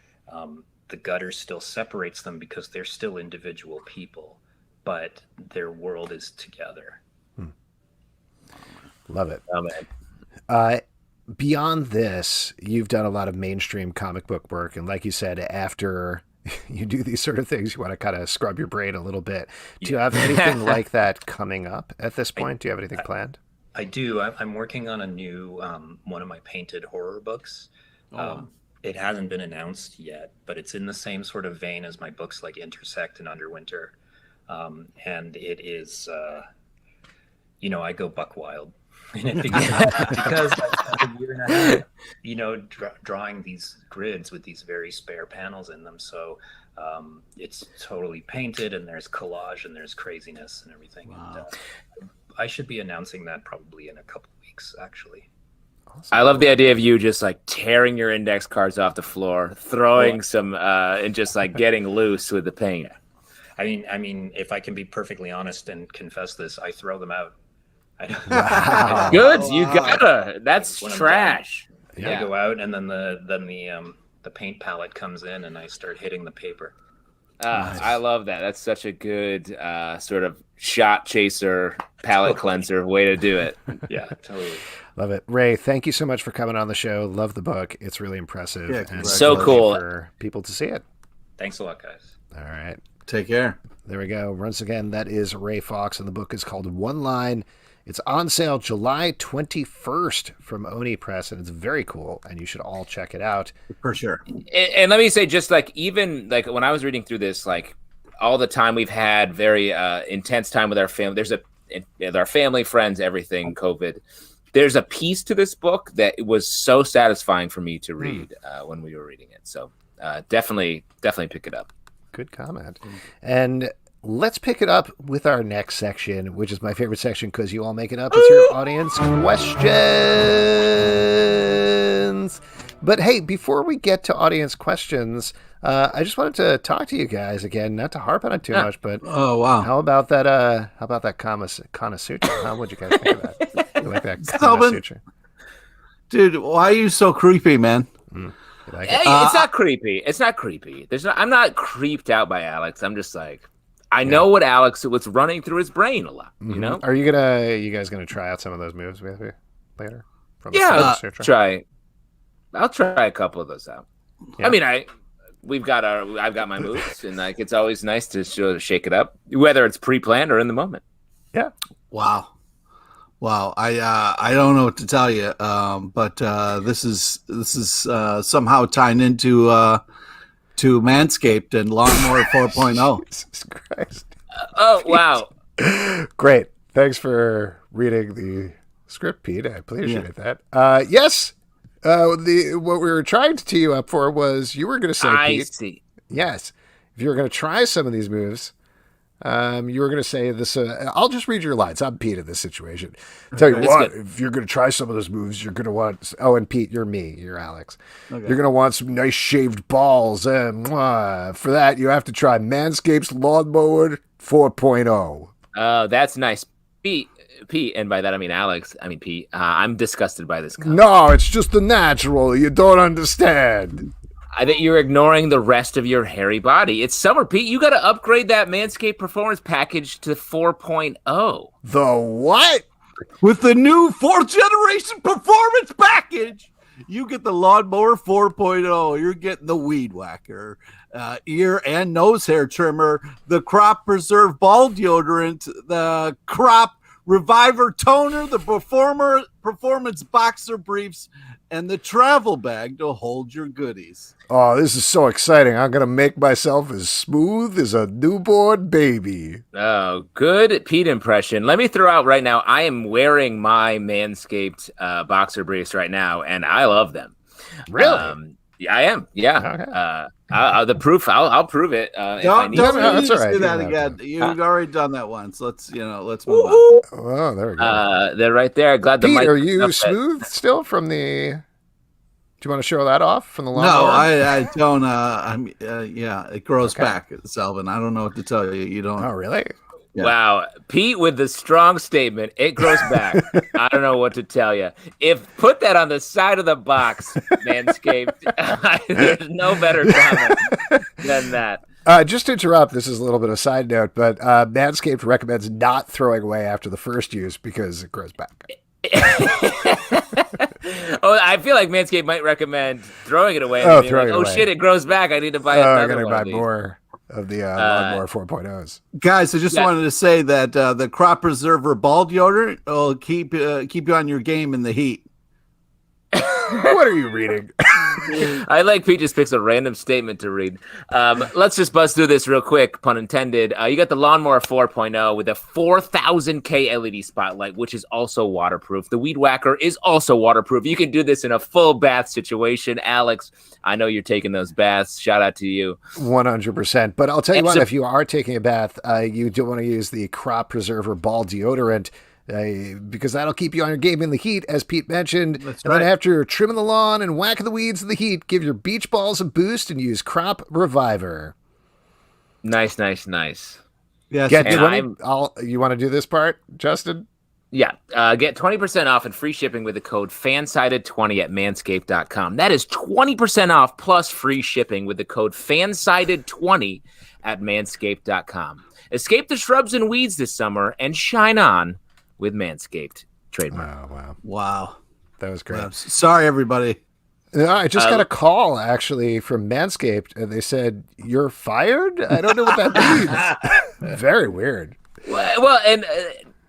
still separates them because they're still individual people, but their world is together. Love it. Beyond this, you've done a lot of mainstream comic book work. And like you said, after you do these sort of things, you want to kind of scrub your brain a little bit. Do you have anything like that coming up at this point? Do you have anything planned? I do. I'm working on a new, one of my painted horror books. It hasn't been announced yet, but it's in the same sort of vein as my books like Intersect and Underwinter. And it is, I go buck wild in it because I spent a year and a half, drawing these grids with these very spare panels in them. So it's totally painted, and there's collage and there's craziness and everything. Wow. And I should be announcing that probably in a couple of weeks, actually. Awesome. I love the idea of you just like tearing your index cards off the floor, throwing some, and just like getting loose with the paint. I mean, if I can be perfectly honest and confess this, I throw them out. Wow. Good, you gotta. That's trash. I go out, and then the paint palette comes in, and I start hitting the paper. Nice. I love that. That's such a good sort of shot chaser, palette cleanser way to do it. Yeah, totally. Love it. Ray, thank you so much for coming on the show. Love the book. It's really impressive. Yeah, and so cool for people to see it. Thanks a lot, guys. All right. Take care. There we go. Once again, that is Ray Fawkes, and the book is called One Line. It's on sale July 21st from Oni Press, and it's very cool, and you should all check it out. For sure. And let me say, just like, even like when I was reading through this, like all the time we've had very intense time with our family. With our family, friends, everything, COVID. There's a piece to this book that was so satisfying for me to read when we were reading it. So definitely pick it up. Good comment. And let's pick it up with our next section, which is my favorite section because you all make it up. It's your audience questions. But hey, before we get to audience questions, I just wanted to talk to you guys again, not to harp on it too much, but how about that? How about that Con-a-Sutra? How would you guys think of that? You like that Con-a-Sutra? Dude, why are you so creepy, man? Like it's not creepy. It's not creepy. I'm not creeped out by Alex. I'm just like, I know what's running through his brain a lot. You know? Are you guys gonna try out some of those moves with me later? Try. I'll try a couple of those out. Yeah. I mean, I've got my moves, and like it's always nice to shake it up, whether it's pre-planned or in the moment. Yeah. Wow. I don't know what to tell you, but this is somehow tying into to Manscaped and Lawnmower 4.0. Jesus Christ! Oh wow! Great. Thanks for reading the script, Pete. I appreciate that. Yes. What we were trying to tee you up for was you were going to say, Pete. See. Yes. If you were going to try some of these moves, you were going to say this. I'll just read your lines. I'm Pete in this situation. Tell you what, if you're going to try some of those moves, you're going to want. Oh, and Pete, you're me. You're Alex. Okay. You're going to want some nice shaved balls. And for that, you have to try Manscaped's Lawnmower 4.0. Oh, that's nice. Pete, and by that I mean Alex. I mean Pete. I'm disgusted by this comment. No, it's just the natural. You don't understand. I think you're ignoring the rest of your hairy body. It's summer, Pete. You got to upgrade that Manscaped Performance Package to 4.0. The what? With the new 4th generation Performance Package, you get the Lawnmower 4.0. You're getting the Weed Whacker, ear and nose hair trimmer, the Crop Preserve Ball Deodorant, the Crop Reviver Toner, the Performance Boxer Briefs, and the travel bag to hold your goodies. Oh, this is so exciting. I'm going to make myself as smooth as a newborn baby. Oh, good Pete impression. Let me throw out right now, I am wearing my Manscaped boxer briefs right now, and I love them. Really? Yeah, I am. Yeah. Okay. The proof, I'll prove it. Don't do that again. You've already done that once. Let's move on. Oh, there we go. They're right there. Glad Pete, are you smooth still from the? Do you want to show that off from the lawnmower? No, I don't. It grows back, Selvin. I don't know what to tell you. You don't. Oh, really? Yeah. Wow, Pete with the strong statement. It grows back. I don't know what to tell you. Put that on the side of the box, Manscaped. There's no better comment than that. Just to interrupt, this is a little bit of a side note, but Manscaped recommends not throwing away after the first use because it grows back. Oh, I feel like Manscaped might recommend throwing it away. Shit, it grows back. I need to buy another one. I gotta buy more of the Lawnmower 4.0s. Guys, I just wanted to say that the Crop Preserver Ball Deodorant will keep you on your game in the heat. What are you reading? I like Pete just picks a random statement to read. Let's just buzz through this real quick, pun intended. You got the Lawnmower 4.0 with a 4000K LED spotlight, which is also waterproof. The Weed Whacker is also waterproof. You can do this in a full bath situation. Alex, I know you're taking those baths. Shout out to you. 100%. But I'll tell you what, if you are taking a bath, you do want to use the Crop Preserver Ball Deodorant. Because that'll keep you on your game in the heat, as Pete mentioned. That's and right. Then after trimming the lawn and whacking the weeds in the heat, give your beach balls a boost and use Crop Reviver. Nice. Yes. Get 20. You want to do this part, Justin? Yeah. Get 20% off and free shipping with the code FANSIDED20 at manscaped.com. That is 20% off plus free shipping with the code FANSIDED20 at manscaped.com. Escape the shrubs and weeds this summer and shine on with Manscaped trademark. Wow. That was great. Wow. Sorry, everybody. I just got a call, actually, from Manscaped, and they said, "You're fired?" I don't know what that means. Very weird. Well, and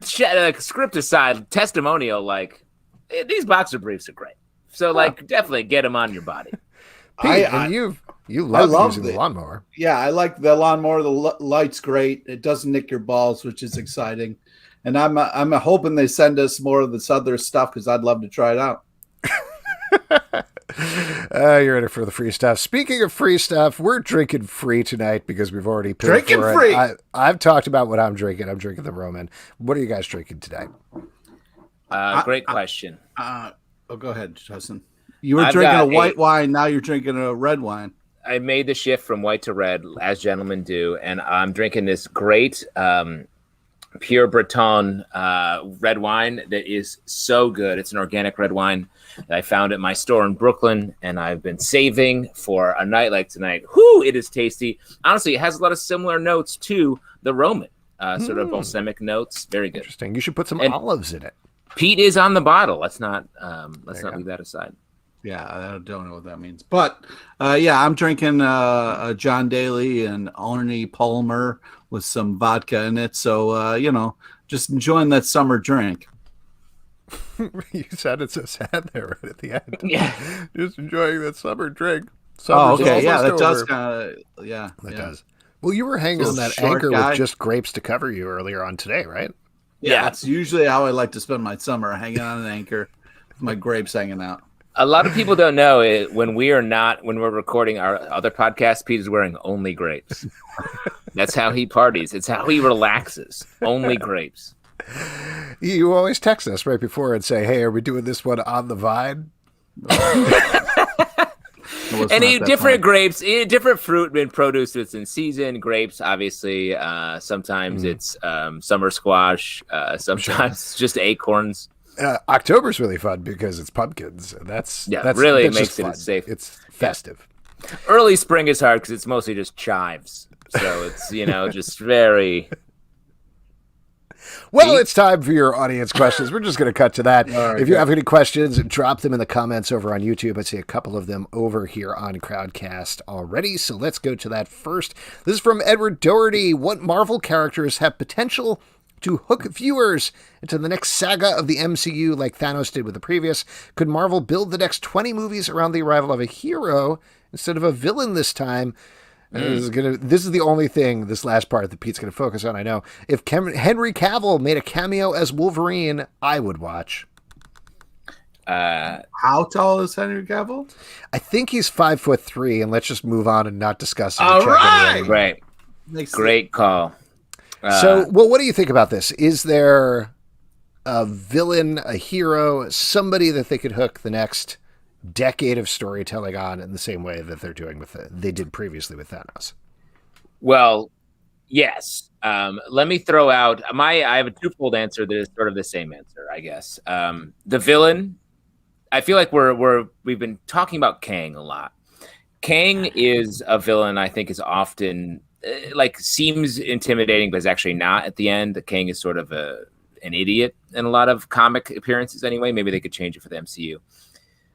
script aside, testimonial, these boxer briefs are great. So, definitely get them on your body. Pete, you love using the lawnmower. Yeah, I like the lawnmower. The light's great. It doesn't nick your balls, which is exciting. And I'm hoping they send us more of this other stuff because I'd love to try it out. You're in it for the free stuff. Speaking of free stuff, we're drinking free tonight because we've already paid drinking for free. it. I've talked about what I'm drinking. I'm drinking the Roman. What are you guys drinking today? Great question. Go ahead, Justin. You were drinking a white wine. Now you're drinking a red wine. I made the shift from white to red, as gentlemen do, and I'm drinking this great Pure Breton red wine that is so good. It's an organic red wine that I found at my store in Brooklyn, and I've been saving for a night like tonight. Whoo, it is tasty. Honestly, it has a lot of similar notes to the Roman, sort of balsamic notes. Very good. Interesting. You should put some olives in it. Peat is on the bottle. Let's not leave that aside. Yeah, I don't know what that means. But, I'm drinking John Daly and Arnie Palmer with some vodka in it. So, just enjoying that summer drink. You sounded so sad there right at the end. Yeah. Just enjoying that summer drink. Okay. Yeah, that does kind of, That does. Well, you were hanging on that anchor with just grapes to cover you earlier on today, right? Yeah, that's usually how I like to spend my summer, hanging on an anchor with my grapes hanging out. A lot of people don't know it when we're recording our other podcast, Pete is wearing only grapes. That's how he parties. It's how he relaxes. Only grapes. You always text us right before and say, "Hey, are we doing this one on the vine?" And different grapes, different fruit and produce that's in season. Grapes, obviously. Sometimes it's summer squash. Sometimes just acorns. October's really fun because it's pumpkins. That's really that's makes it safe. It's festive. Early spring is hard because it's mostly just chives. So it's just very. Well, it's time for your audience questions. We're just going to cut to that. Right, if you have any questions, drop them in the comments over on YouTube. I see a couple of them over here on Crowdcast already. So let's go to that first. This is from Edward Doherty. What Marvel characters have potential to hook viewers into the next saga of the MCU like Thanos did with the previous? Could Marvel build the next 20 movies around the arrival of a hero instead of a villain this time? This is the only thing, this last part, that Pete's going to focus on, I know. If Henry Cavill made a cameo as Wolverine, I would watch. How tall is Henry Cavill? I think he's 5'3", and let's just move on and not discuss it. All right. Right. Great call. What do you think about this? Is there a villain, a hero, somebody that they could hook the next decade of storytelling on in the same way that they're doing they did previously with Thanos? Well, yes. Let me throw out I have a twofold answer that is sort of the same answer, I guess. The villain, I feel like we've been talking about Kang a lot. Kang is a villain I think is often seems intimidating, but is actually not at the end. The Kang is sort of an idiot in a lot of comic appearances anyway. Maybe they could change it for the MCU.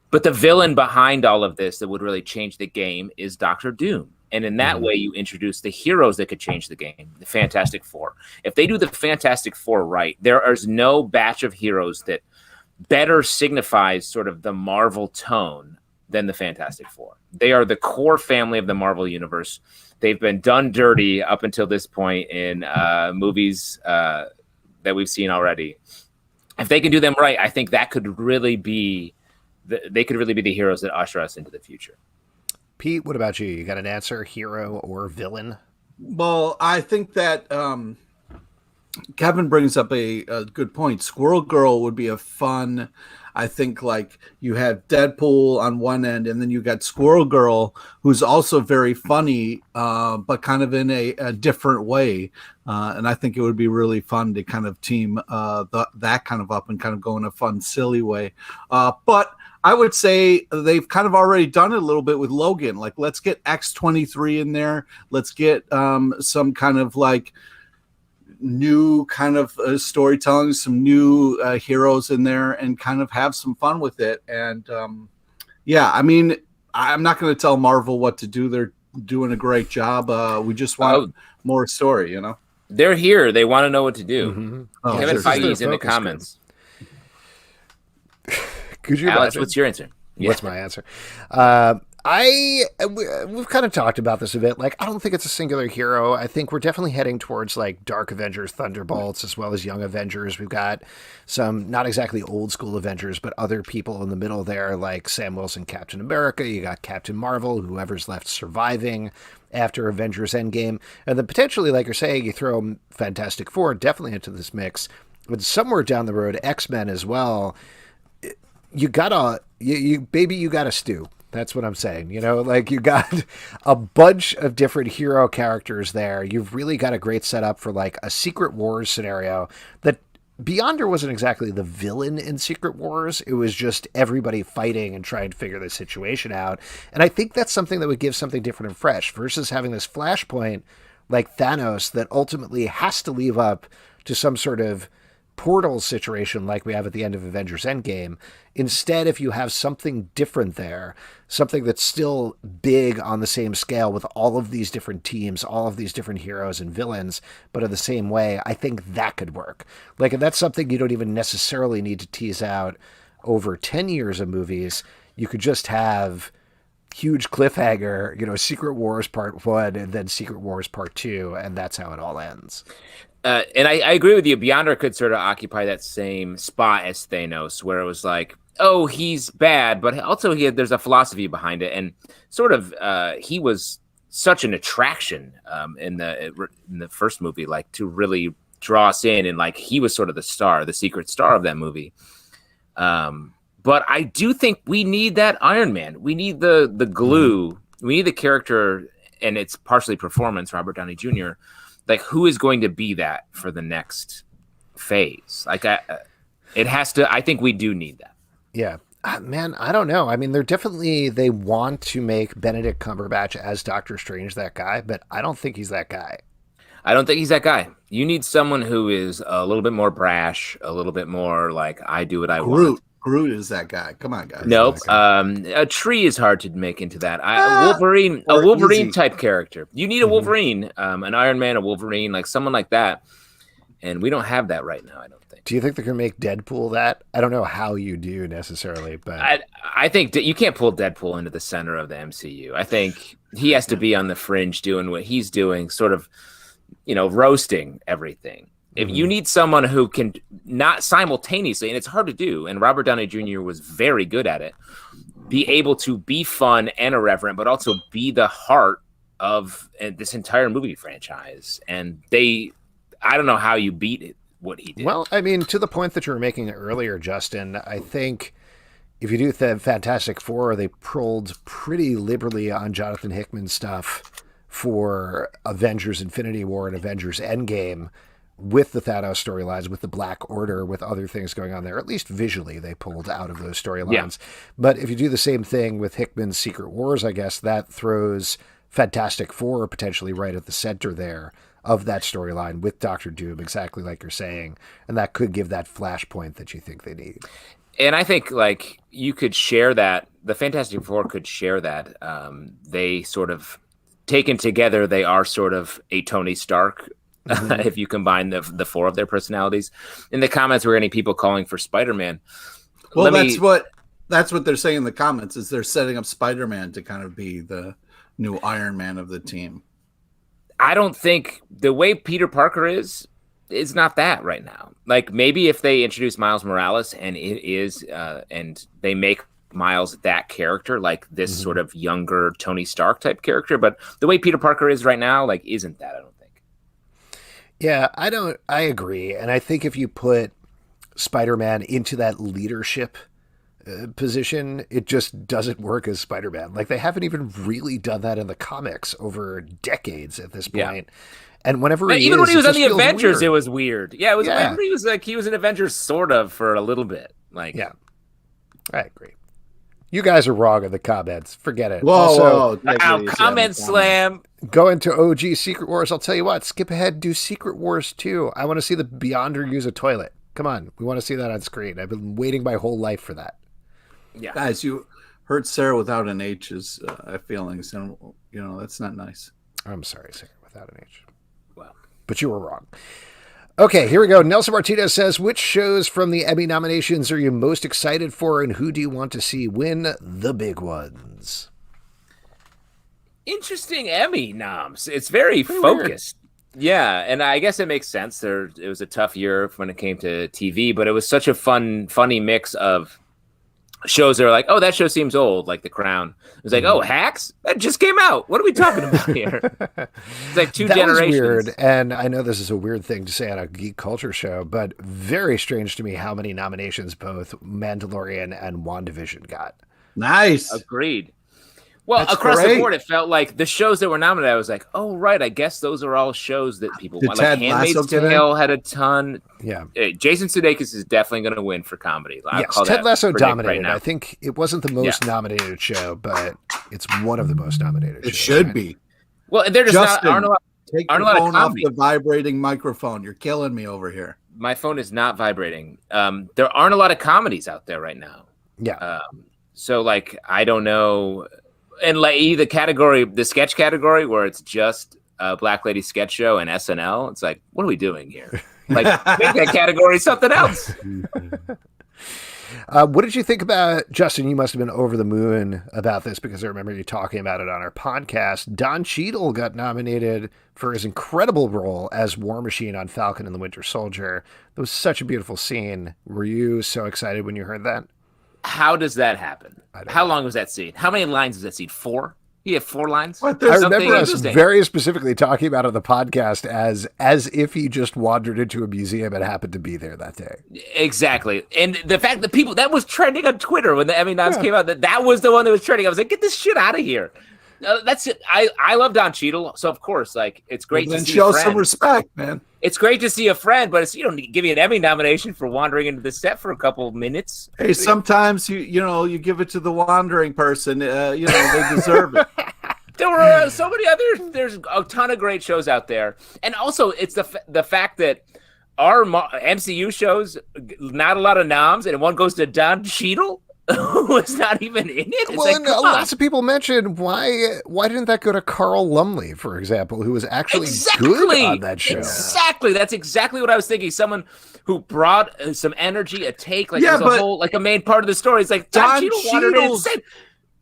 But the villain behind all of this that would really change the game is Dr. Doom. And in that way, you introduce the heroes that could change the game, the Fantastic Four. If they do the Fantastic Four right, there is no batch of heroes that better signifies sort of the Marvel tone than the Fantastic Four. They are the core family of the Marvel Universe. They've been done dirty up until this point in movies that we've seen already. If they can do them right, I think that could really be they could really be the heroes that usher us into the future. Pete, what about you? You got an answer, hero or villain? Well, I think that Kevin brings up a good point. Squirrel Girl would be a fun, I think, you have Deadpool on one end, and then you got Squirrel Girl, who's also very funny, but kind of in a different way. And I think it would be really fun to kind of team that kind of up and kind of go in a fun, silly way. But I would say they've kind of already done it a little bit with Logan. Let's get X-23 in there. Let's get some kind of new kind of storytelling, some new heroes in there, and kind of have some fun with it. And I mean, I'm not going to tell Marvel what to do. They're doing a great job. We just want more story, They're here. They want to know what to do. Mm-hmm. Kevin Feige's in the comments. Could you Alex, what's your answer? What's my answer? I We've kind of talked about this a bit. Like, I don't think it's a singular hero. I think we're definitely heading towards like Dark Avengers, Thunderbolts, as well as Young Avengers. We've got some not exactly old school Avengers, but other people in the middle there, like Sam Wilson, Captain America. You got Captain Marvel, whoever's left surviving after Avengers Endgame, and then potentially, like you're saying, you throw Fantastic Four definitely into this mix. But somewhere down the road, X-Men as well. You gotta stew. That's what I'm saying. You know, like you got a bunch of different hero characters there. You've really got a great setup for like a Secret Wars scenario that Beyonder wasn't exactly the villain in Secret Wars. It was just everybody fighting and trying to figure the situation out. And I think that's something that would give something different and fresh versus having this flashpoint like Thanos that ultimately has to leave up to some sort of portal situation like we have at the end of Avengers Endgame. Instead, if you have something different there, something that's still big on the same scale with all of these different teams, all of these different heroes and villains, but in the same way, I think that could work. Like, and that's something you don't even necessarily need to tease out over 10 years of movies. You could just have huge cliffhanger, you know, Secret Wars Part 1 and then Secret Wars Part 2, and that's how it all ends. And I agree with you. Beyonder could sort of occupy that same spot as Thanos, where it was like, oh, he's bad, but also there's a philosophy behind it, and sort of he was such an attraction in the first movie, like to really draw us in, and like he was sort of the star, the secret star of that movie. But I do think we need that Iron Man. We need the glue. We need the character, and it's partially performance. Robert Downey Jr. Like, who is going to be that for the next phase? Like, it has to. I think we do need that. Yeah, man, I don't know. I mean, they want to make Benedict Cumberbatch as Doctor Strange that guy, but I don't think he's that guy. I don't think he's that guy. You need someone who is a little bit more brash, a little bit more like, I do what I want. Groot is that guy. Come on, guys. Nope. A tree is hard to make into that. A Wolverine type character. You need a Wolverine, an Iron Man, a Wolverine, like someone like that. And we don't have that right now, I don't think. Do you think they're going to make Deadpool that? I don't know how you do necessarily, but I think you can't pull Deadpool into the center of the MCU. I think he has to be on the fringe doing what he's doing, sort of, you know, roasting everything. If you need someone who can not simultaneously, and it's hard to do, and Robert Downey Jr. was very good at it, be able to be fun and irreverent, but also be the heart of this entire movie franchise. And I don't know how you beat it, what he did. Well, I mean, to the point that you were making earlier, Justin, I think if you do the Fantastic Four, they pulled pretty liberally on Jonathan Hickman's stuff for Avengers Infinity War and Avengers Endgame, with the Thanos storylines, with the Black Order, with other things going on there. At least visually, they pulled out of those storylines. Yeah. But if you do the same thing with Hickman's Secret Wars, I guess that throws Fantastic Four potentially right at the center there of that storyline with Doctor Doom, exactly like you're saying. And that could give that flashpoint that you think they need. And I think, like, you could share that. The Fantastic Four could share that. They sort of, taken together, they are sort of a Tony Stark. If you combine the four of their personalities. In the comments, we're getting people calling for Spider-Man. Well, that's what they're saying in the comments, is they're setting up Spider-Man to kind of be the new Iron Man of the team. I don't think the way Peter Parker is not that right now. Like, maybe if they introduce Miles Morales and it is, and they make Miles that character, like this sort of younger Tony Stark type character, but the way Peter Parker is right now, like, isn't that, I don't think. Yeah, I agree. And I think if you put Spider-Man into that leadership position, it just doesn't work as Spider-Man. Like, they haven't even really done that in the comics over decades at this point. Yeah. And whenever even when he was on the Avengers, it was weird. Yeah, it was. Yeah. He was an Avengers sort of for a little bit. Like, yeah, I agree. You guys are wrong in the comments. Forget it. Whoa, comment slam. Go into OG Secret Wars. I'll tell you what, skip ahead, do Secret Wars 2. I want to see the Beyonder use a toilet. Come on. We want to see that on screen. I've been waiting my whole life for that. Yeah. Guys, you hurt Sarah without an H's feelings, and, you know, that's not nice. I'm sorry, Sarah, without an H. Well, but you were wrong. Okay, here we go. Nelson Martinez says, which shows from the Emmy nominations are you most excited for, and who do you want to see win the big ones? interesting Emmy noms. It's very focused. Weird. Yeah, and I guess it makes sense. It was a tough year when it came to TV, but it was such a funny mix of shows that are like, oh, that show seems old, like The Crown. It was like, oh, Hacks? That just came out. What are we talking about here? It's like two generations. Was weird, and I know this is a weird thing to say on a geek culture show, but very strange to me how many nominations both Mandalorian and WandaVision got. Nice. Agreed. Well, That's across great. the board, it felt like the shows that were nominated, I was like, oh, right, I guess those are all shows that people Did want. Ted Like Lasso Handmaid's get in? Tale had a ton. Yeah. Jason Sudeikis is definitely going to win for comedy. Yes, Ted Lasso dominated. I think it wasn't the most nominated show, but it's one of the most nominated shows. It should be. Well, they're just Justin, aren't a lot, take aren't your a lot phone of off comedy. the vibrating microphone. You're killing me over here. My phone is not vibrating. There aren't a lot of comedies out there right now. Yeah. So, like, I don't know. And like the sketch category where it's just a Black Lady sketch show and SNL, it's like, what are we doing here? Like, make that category something else. What did you think about, Justin? You must have been over the moon about this because I remember you talking about it on our podcast. Don Cheadle got nominated for his incredible role as War Machine on Falcon and the Winter Soldier. That was such a beautiful scene. Were you so excited when you heard that? How does that happen? How long was that scene? How many lines is that scene? 4? He had 4 lines? I remember us very specifically talking about it on the podcast as if he just wandered into a museum and happened to be there that day. Exactly. And the fact that that was trending on Twitter when the Emmy noms came out, that was the one that was trending. I was like, get this shit out of here. That's it. I love Don Cheadle, so of course, like, it's great to see show some respect, man. It's great to see a friend, but you don't need to give you an Emmy nomination for wandering into the set for a couple minutes. Hey, sometimes you give it to the wandering person. They deserve it. There were so many other. There's a ton of great shows out there, and also it's the fact that our MCU shows, not a lot of noms, and one goes to Don Cheadle, who was not even in it. It's well, and lots of people mentioned why didn't that go to Carl Lumley, for example, who was actually good on that show. Exactly, that's exactly what I was thinking. Someone who brought some energy, a take, like it was a whole, like a main part of the story. It's like Don Cheadle wanted it.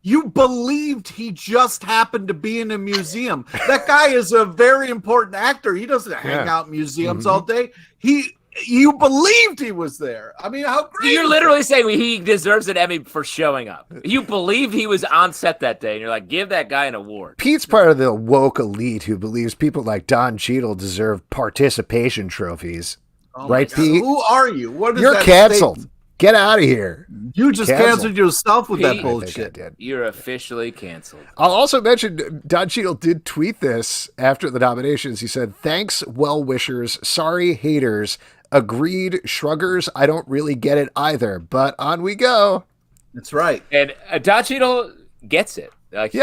You believed he just happened to be in a museum. That guy is a very important actor. He doesn't hang out in museums all day. You believed he was there. I mean, how great. You're literally saying he deserves an Emmy for showing up. You believed he was on set that day, and you're like, give that guy an award. Pete's part of the woke elite who believes people like Don Cheadle deserve participation trophies. Oh right, Pete? Who are you? What is You're that canceled. statement? Get out of here. You just canceled yourself with Pete, that bullshit. You're officially canceled. I'll also mention Don Cheadle did tweet this after the nominations. He said, thanks, well-wishers. Sorry, haters. Agreed, shruggers. I don't really get it either, but on we go. That's right. And Don Cheadle gets it. Like,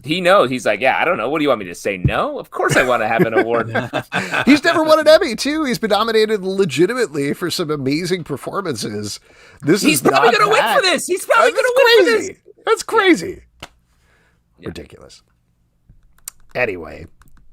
he knows. He's like, I don't know. What do you want me to say? No? Of course I want to have an award. He's never won an Emmy, too. He's been nominated legitimately for some amazing performances. He's probably going to win for this. He's probably going to win for this. That's crazy. Yeah. Ridiculous. Anyway,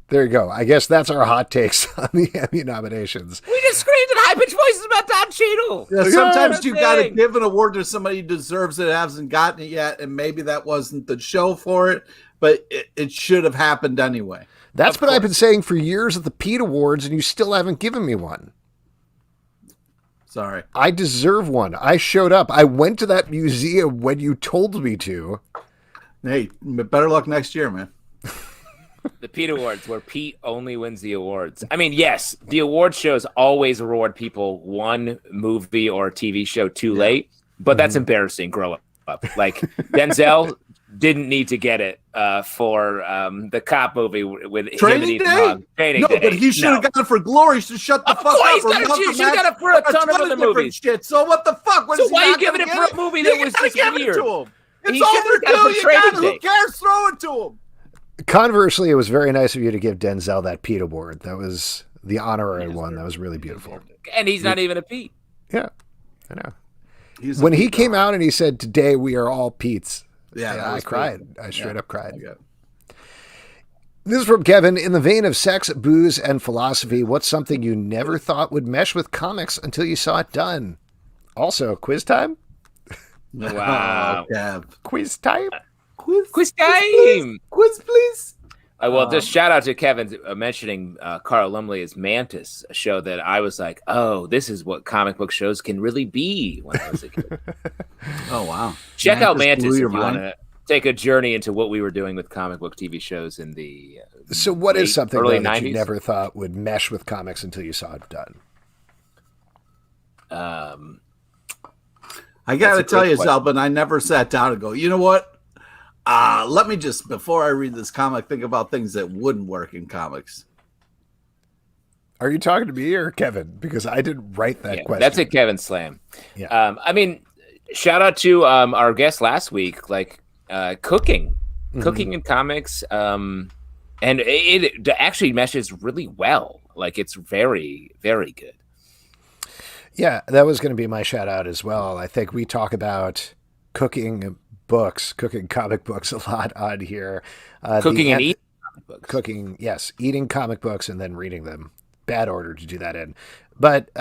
there you go. I guess that's our hot takes on the Emmy nominations. We just screamed in high-pitched voices about Don Cheadle. Yeah, sometimes you got to give an award to somebody who deserves it, hasn't gotten it yet, and maybe that wasn't the show for it, but it should have happened anyway. That's what I've been saying for years at the Pete Awards, and you still haven't given me one. Sorry. I deserve one. I showed up. I went to that museum when you told me to. Hey, better luck next year, man. The Pete Awards, where Pete only wins the awards. I mean, yes, the award shows always reward people one movie or TV show too late, but that's embarrassing. Grow up. Like, Denzel didn't need to get it for the cop movie with Training him and Training Day. But he should have gotten it for Glory. So shut the fuck up. He should have got it for a ton of other movies. Shit. So what the fuck? So why are you giving it for a movie that was just weird? It's overdue. You got it. Who cares? Throw it to him. Conversely, it was very nice of you to give Denzel that Pete Award. That was the honorary one. That was really beautiful. And he's not even a Pete. Yeah, I know. When he came out and he said, "Today we are all Pete's," I cried. I straight up cried. This is from Kevin. In the vein of sex, booze, and philosophy, what's something you never thought would mesh with comics until you saw it done? Also, quiz time? Wow. Quiz time? Quiz time! Quiz, please. Well, just shout out to Kevin mentioning Carl Lumley as Mantis, a show that I was like, oh, this is what comic book shows can really be when I was a kid. Oh, wow. Check out Mantis if you want to take a journey into what we were doing with comic book TV shows in the So what is something early that 90s? you never thought would mesh with comics until you saw it done? I got to tell you, Zalbin, I never sat down and go, you know what? Let me just, before I read this comic, think about things that wouldn't work in comics. Are you talking to me or Kevin? Because I didn't write that question. That's a Kevin slam. Yeah. I mean, shout out to our guest last week, like cooking in comics. And it actually meshes really well. Like it's very, very good. Yeah, that was going to be my shout out as well. I think we talk about cooking comic books a lot on here. Cooking and eating comic books. Cooking, yes, eating comic books and then reading them. Bad order to do that in. But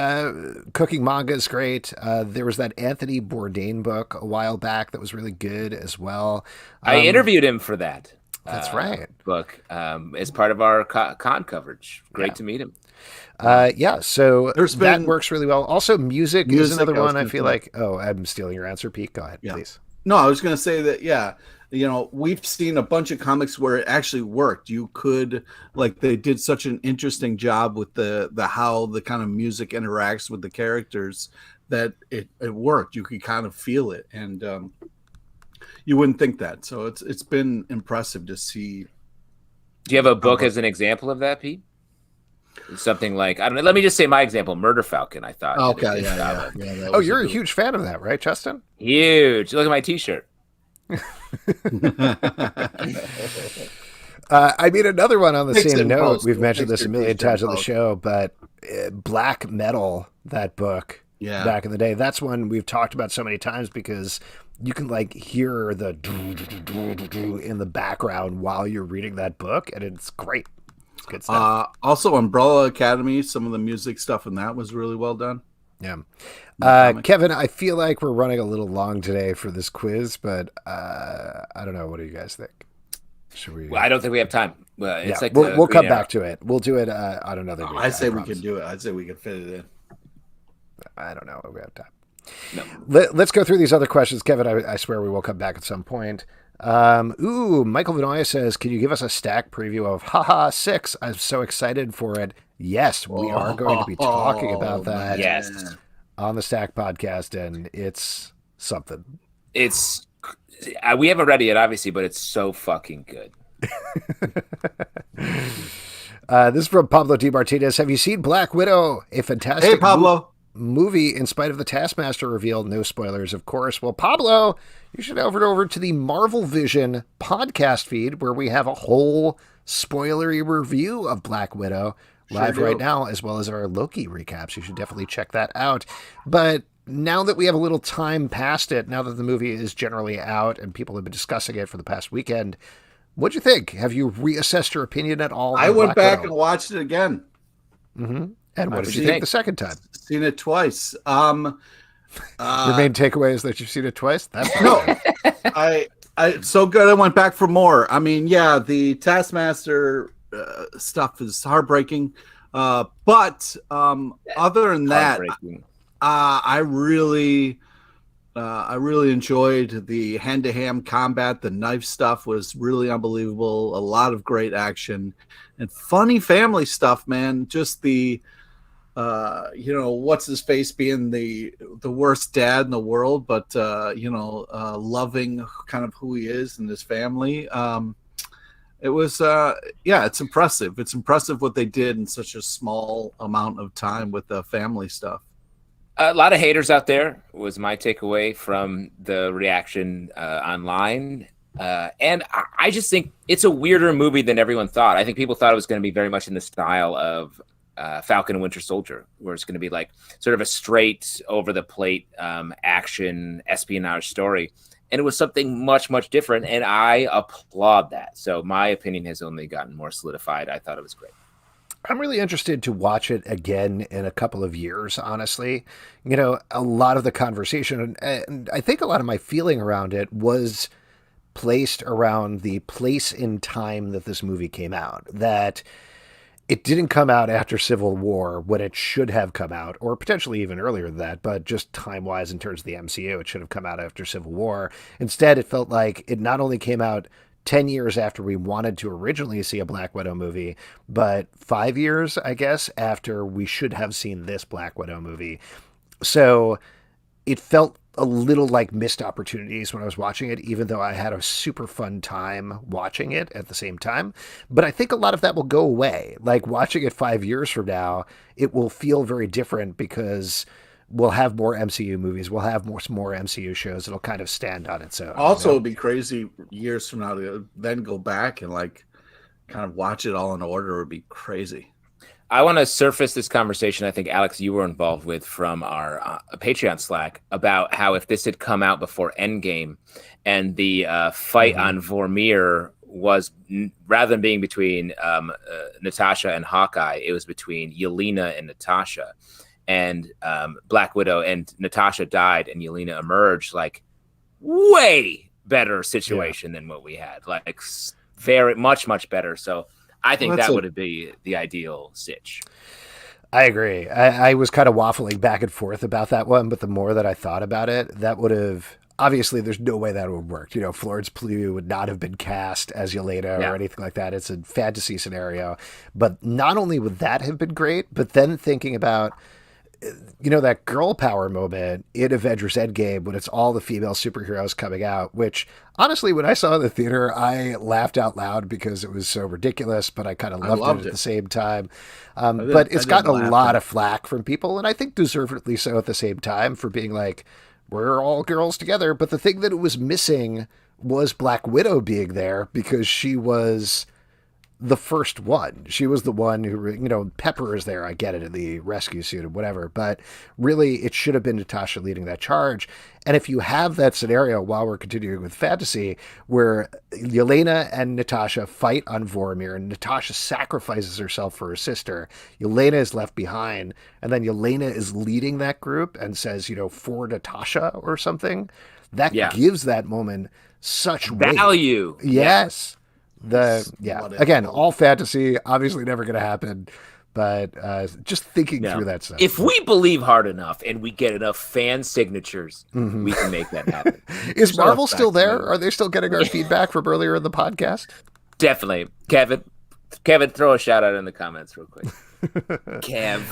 cooking manga is great. There was that Anthony Bourdain book a while back that was really good as well. I interviewed him for that. That's right. Book as part of our con coverage. Great to meet him. So that works really well. Also, music is another one I feel like. Oh, I'm stealing your answer, Pete. Go ahead, please. No, I was going to say that, we've seen a bunch of comics where it actually worked. You could, like, they did such an interesting job with the how the kind of music interacts with the characters that it worked. You could kind of feel it, and you wouldn't think that. So it's been impressive to see. Do you have a book as an example of that, Pete? Something like, I don't know. Let me just say my example, Murder Falcon. I thought. Okay, Oh, you're a huge fan of that, right, Justin? Huge. Look at my T-shirt. I mean, another one on the same note. We've mentioned this a million times on the show, but Black Metal, that book, back in the day, that's one we've talked about so many times because you can like hear the in the background while you're reading that book, and it's great. It's good stuff. Also, Umbrella Academy, some of the music stuff in that was really well done. Yeah. Kevin, I feel like we're running a little long today for this quiz, but I don't know. What do you guys think? Should we? Well, I don't think we have time. It's like we'll come back to it. We'll do it on another week. I say we can do it. I'd say we can fit it in. I don't know if we have time. No. Let's go through these other questions. Kevin, I swear we will come back at some point. Michael Vinoya says, can you give us a stack preview of Haha 6? I'm so excited for it. Yes, we are going to be talking about that on the Stack podcast, and it's something. It's we haven't read it yet, obviously, but it's so fucking good. This is from Pablo D. Martinez. Have you seen Black Widow? A fantastic Hey, Pablo. Movie in spite of the Taskmaster reveal. No spoilers, of course. Well, Pablo, you should head over to the Marvel Vision podcast feed where we have a whole spoilery review of Black Widow live right now, as well as our Loki recaps. You should definitely check that out. But now that we have a little time past it, now that the movie is generally out and people have been discussing it for the past weekend, what'd you think? Have you reassessed your opinion at all? I went back and watched it again. Mm-hmm. And what did you think the second time? Seen it twice. Your main takeaway is that you've seen it twice? That's no. It's so good I went back for more. I mean, the Taskmaster stuff is heartbreaking. But other than that, I really enjoyed the hand-to-hand combat. The knife stuff was really unbelievable. A lot of great action and funny family stuff, man. Just the what's his face being the worst dad in the world, but loving kind of who he is and his family. It was it's impressive. It's impressive what they did in such a small amount of time with the family stuff. A lot of haters out there was my takeaway from the reaction online. And I just think it's a weirder movie than everyone thought. I think people thought it was going to be very much in the style of Falcon and Winter Soldier, where it's going to be like sort of a straight over the plate action espionage story. And it was something much, much different. And I applaud that. So my opinion has only gotten more solidified. I thought it was great. I'm really interested to watch it again in a couple of years, honestly. A lot of the conversation, and I think a lot of my feeling around it was placed around the place in time that this movie came out. That it didn't come out after Civil War when it should have come out, or potentially even earlier than that, but just time-wise in terms of the MCU, it should have come out after Civil War. Instead, it felt like it not only came out 10 years after we wanted to originally see a Black Widow movie, but 5 years, I guess, after we should have seen this Black Widow movie. So it felt a little like missed opportunities when I was watching it, even though I had a super fun time watching it at the same time. But I think a lot of that will go away. Like watching it 5 years from now, it will feel very different because we'll have more MCU movies. We'll have more MCU shows. It'll kind of stand on its own. Also, it'd be crazy years from now to then go back and like kind of watch it all in order. It would be crazy. I want to surface this conversation I think, Alex, you were involved with from our Patreon Slack about how if this had come out before Endgame and the fight on Vormir was, rather than being between Natasha and Hawkeye, it was between Yelena and Natasha. And Black Widow and Natasha died and Yelena emerged, like way better situation than what we had. Like very much better. So I think that would be the ideal sitch. I agree. I was kind of waffling back and forth about that one, but the more that I thought about it, that would have, obviously there's no way that would have worked. You know, Florence Pugh would not have been cast as Yelena or anything like that. It's a fantasy scenario. But not only would that have been great, but then thinking about, you know, that girl power moment in Avengers Endgame when it's all the female superheroes coming out, which honestly, when I saw it in the theater, I laughed out loud because it was so ridiculous, but I kind of loved it at the same time. But it's gotten a lot of flack from people, and I think deservedly so at the same time, for being like, we're all girls together. But the thing that it was missing was Black Widow being there, because she was the first one. She was the one who, you know, Pepper is there. I get it in the rescue suit and whatever, but really it should have been Natasha leading that charge. And if you have that scenario, while we're continuing with fantasy, where Yelena and Natasha fight on Vormir and Natasha sacrifices herself for her sister, Yelena is left behind, and then Yelena is leading that group and says, you know, for Natasha or something, that gives that moment such value. Weight. Yes. Again, all fantasy, obviously never going to happen, but just thinking through that stuff. If we believe hard enough and we get enough fan signatures, we can make that happen. Is Marvel still there? Are they still getting our feedback from earlier in the podcast? Definitely. Kevin, throw a shout out in the comments real quick. Kev.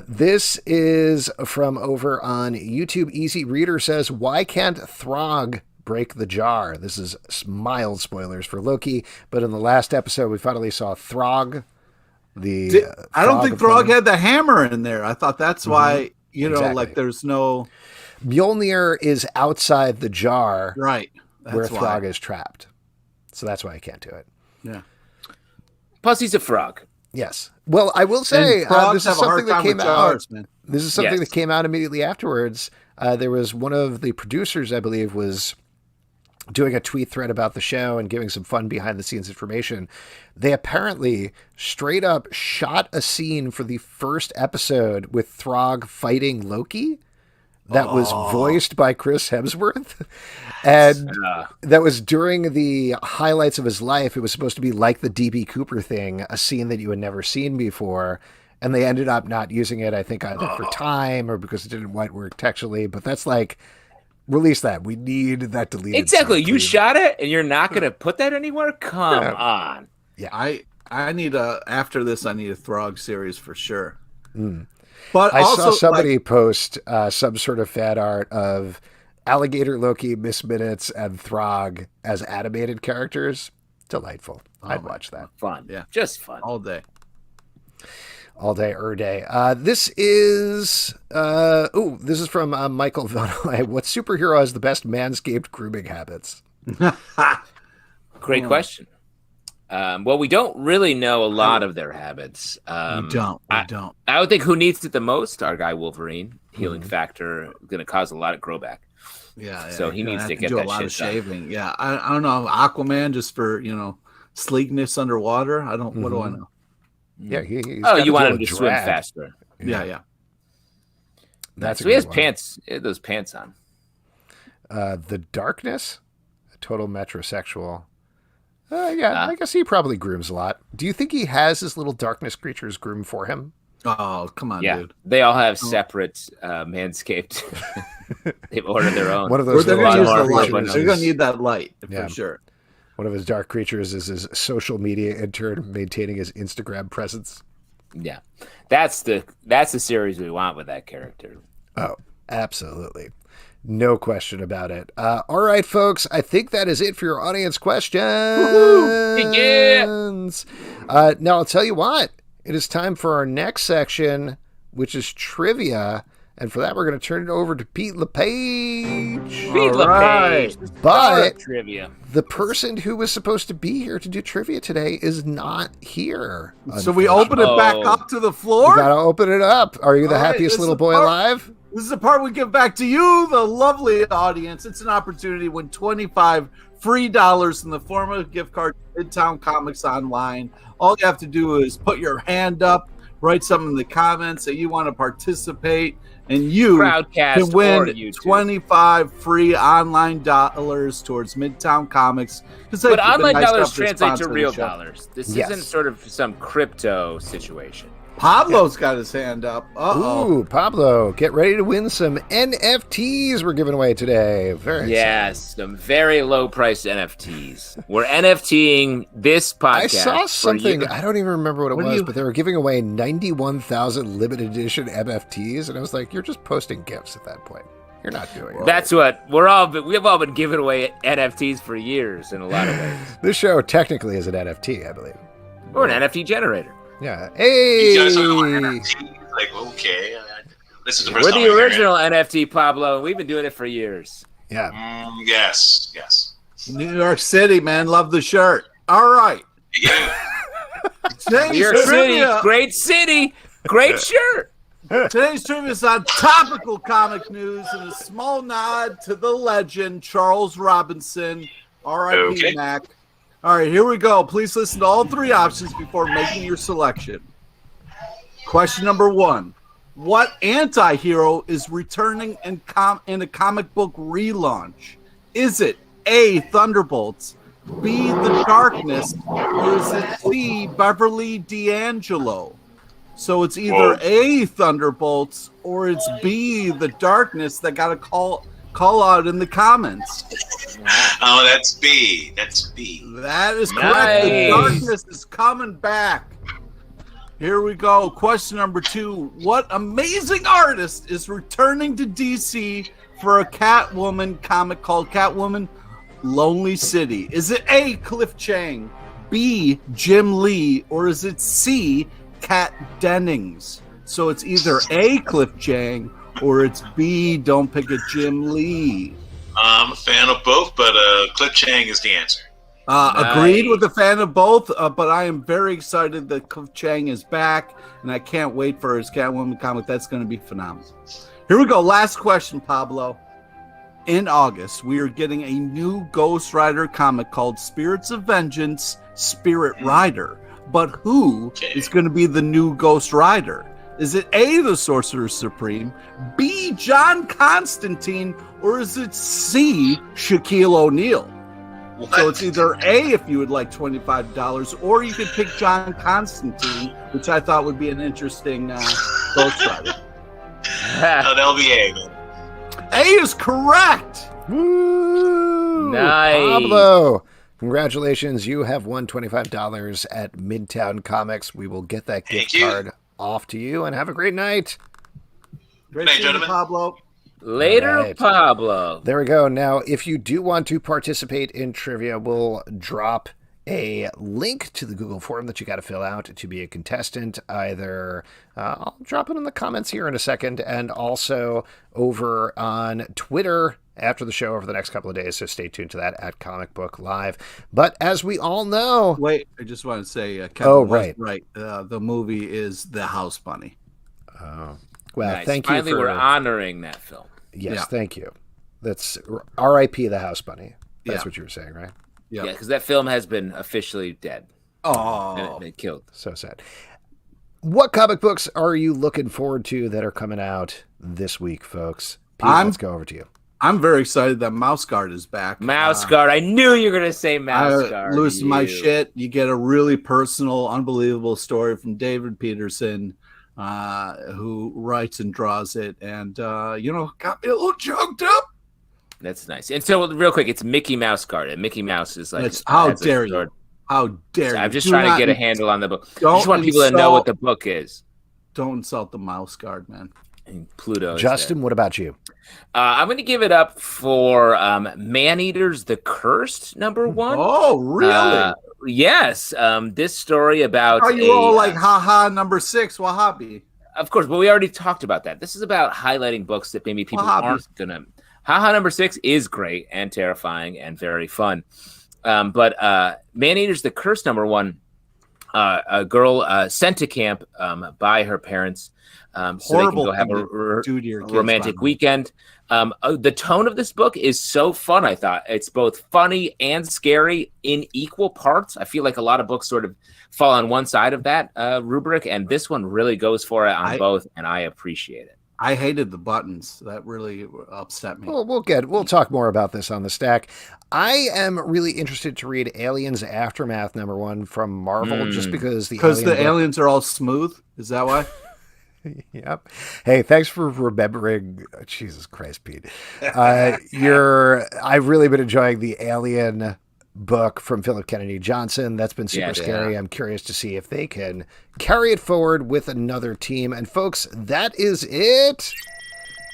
This is from over on YouTube. Easy Reader says, why can't Throg break the jar? This is mild spoilers for Loki, but in the last episode we finally saw Throg. I don't think Throg had the hammer in there. I thought that's why, you know, like there's no... Mjolnir is outside the jar, right? Where Throg is trapped. So that's why I can't do it. Yeah. Plus he's a frog. Yes. Well, I will say this is something that came out. This is something that came out immediately afterwards. There was one of the producers, I believe, was doing a tweet thread about the show and giving some fun behind the scenes information. They apparently straight up shot a scene for the first episode with Throg fighting Loki that was voiced by Chris Hemsworth. And that was during the highlights of his life. It was supposed to be like the DB Cooper thing, a scene that you had never seen before. And they ended up not using it, I think, either for time or because it didn't quite work textually. But that's like, release that. We need that deleted. Exactly. You shot it and you're not going to put that anywhere? Come on. Yeah. I need after this, I need a Throg series for sure. But I saw somebody post some sort of fan art of Alligator Loki, Miss Minutes, and Throg as animated characters. Delightful. I'd watch that. Fun. Yeah. Just fun. All day. All day, day. This is from Michael Vanoy. What superhero has the best Manscaped grooming habits? Great question. Well, we don't really know a lot of their habits. We don't. I would think who needs it the most? Our guy Wolverine. Healing factor going to cause a lot of growback. Yeah. So he needs to get do that a lot shit of shaving. Done. Yeah. I don't know. Aquaman just for, you know, sleekness underwater. I don't. What do I know? Yeah. You want him to swim faster? Yeah. That's so he has pants. Those pants on. The Darkness. total metrosexual. I guess he probably grooms a lot. Do you think he has his little darkness creatures groom for him? Oh, come on, Yeah, dude. they all have separate Manscaped. They've ordered their own. One of those They're little going to dark use the light. creatures They're going to is- need that light Yeah. for sure. One of his dark creatures is his social media intern maintaining his Instagram presence. Yeah, that's the series we want with that character. Oh, absolutely. No question about it. All right, folks. I think that is it for your audience questions. Yeah. Now, I'll tell you what. It is time for our next section, which is trivia. And for that, we're going to turn it over to Pete LePage. Pete LePage, But trivia. the person who was supposed to be here to do trivia today is not here. So we open it back up to the floor? We got to open it up. Are you the All right, happiest this little is boy part- alive? This is the part we give back to you, the lovely audience. It's an opportunity to win 25 free dollars in the form of a gift card to Midtown Comics Online. All you have to do is put your hand up, write something in the comments that you want to participate, and you Crowdcast can win or YouTube. 25 free online dollars towards Midtown Comics. But online dollars translate to real dollars. dollars. This Yes. isn't sort of some crypto situation. Pablo's got his hand up. Uh-oh. Ooh, Pablo, get ready to win some NFTs we're giving away today. Very Yes, some very low priced NFTs. We're NFTing this podcast. I saw for something. you. I don't even remember what it What do was, you- but they were giving away 91,000 limited edition MFTs, and I was like, "You're just posting gifts at that point. You're not doing it." That's what we've all been giving away NFTs for years in a lot of ways. This show technically is an NFT, I believe. Or an NFT generator. Yeah. Hey. You guys talking about NFTs? Like, okay. This is the first We're time the I'm hearing original NFT, Pablo. We've been doing it for years. Yeah. it. Yes. New York City, man. Love the shirt. All right. Yeah. Today's New York City, trivia, great city, great shirt. today's trivia is on topical comic news and a small nod to the legend, Charles Robinson. R.I.P. Okay. Mac. All right, here we go. Please listen to all three options before making your selection. Question number 1. What anti-hero is returning in a comic book relaunch? Is it A, Thunderbolts, B, The Darkness, or is it C, Beverly D'Angelo? So it's either Whoa. A, Thunderbolts, or it's B, The Darkness that got a call out in the comments. Oh, that's B. That's B. That is correct. The Nice. Darkness is coming back. Here we go. Question number 2. What amazing artist is returning to DC for a Catwoman comic called Catwoman Lonely City? Is it A, Cliff Chang, B, Jim Lee, or is it C, Kat Dennings? So it's either A, Cliff Chang, or it's B, don't pick a Jim Lee. I'm a fan of both, but Cliff Chang is the answer. Agreed with the fan of both, but I am very excited that Cliff Chang is back, and I can't wait for his Catwoman comic. That's going to be phenomenal. Here we go. Last question, Pablo. In August, we are getting a new Ghost Rider comic called Spirits of Vengeance, Spirit Rider. But who is going to be the new Ghost Rider? Is it A, the Sorcerer Supreme, B, John Constantine, or is it C, Shaquille O'Neal? So it's either A, if you would like $25, or you could pick John Constantine, which I thought would be an interesting Ghost Rider. No, that'll be A, man. A is correct. Woo! Nice. Pablo, congratulations. You have won $25 at Midtown Comics. We will get that Thank gift you. card off to you, and have a great night. Great Good night, seeing you, gentlemen. Pablo. Later, Right. Pablo. There we go. Now, if you do want to participate in trivia, we'll drop a link to the Google form that you got to fill out to be a contestant. Either I'll drop it in the comments here in a second, and also over on Twitter after the show over the next couple of days. So stay tuned to that at Comic Book Live. But as we all know, Wait, I just want to say, Kevin was right. right. The movie is The House Bunny. well, Nice. thank Finally, you for we're honoring that film. Yes, Yeah. thank you. That's R.I.P. the House Bunny. That's Yeah. what you were saying, right? Yeah, because that film has been officially dead. Oh, Been killed. So sad. What comic books are you looking forward to that are coming out this week, folks? Pete, let's go over to you. I'm very excited that Mouse Guard is back. Mouse Guard. I knew you were going to say Mouse Guard. I lose my shit. You get a really personal, unbelievable story from David Peterson, who writes and draws it, and got me a little choked up. That's nice. And so, real quick, it's Mickey Mouse Guard, and Mickey Mouse is like, how dare you? How dare you? I'm just trying to get a handle on the book. I just want people to know what the book is. Don't insult the Mouse Guard, man. And Pluto. Justin, what about you? I'm going to give it up for Man-Eaters the Cursed, #1. Oh, really? Yes. This story about. Are you all like, haha, #6, Wahhabi? Of course, but we already talked about that. This is about highlighting books that maybe people aren't going to. Haha #6 is great and terrifying and very fun. But Man-Eaters the Cursed, #1, a girl sent to camp by her parents. So they can go have a romantic weekend. The tone of this book is so fun, I thought. It's both funny and scary in equal parts. I feel like a lot of books sort of fall on one side of that rubric, and this one really goes for it on both, and I appreciate it. I hated the buttons. That really upset me. Well, we'll talk more about this on the stack. I am really interested to read Aliens Aftermath #1 from Marvel, just because the aliens are all smooth. Is that why? Yep. Hey, thanks for remembering. Jesus Christ, Pete. I've really been enjoying the Alien book from Philip Kennedy Johnson. That's been super scary. I'm curious to see if they can carry it forward with another team. And folks, that is it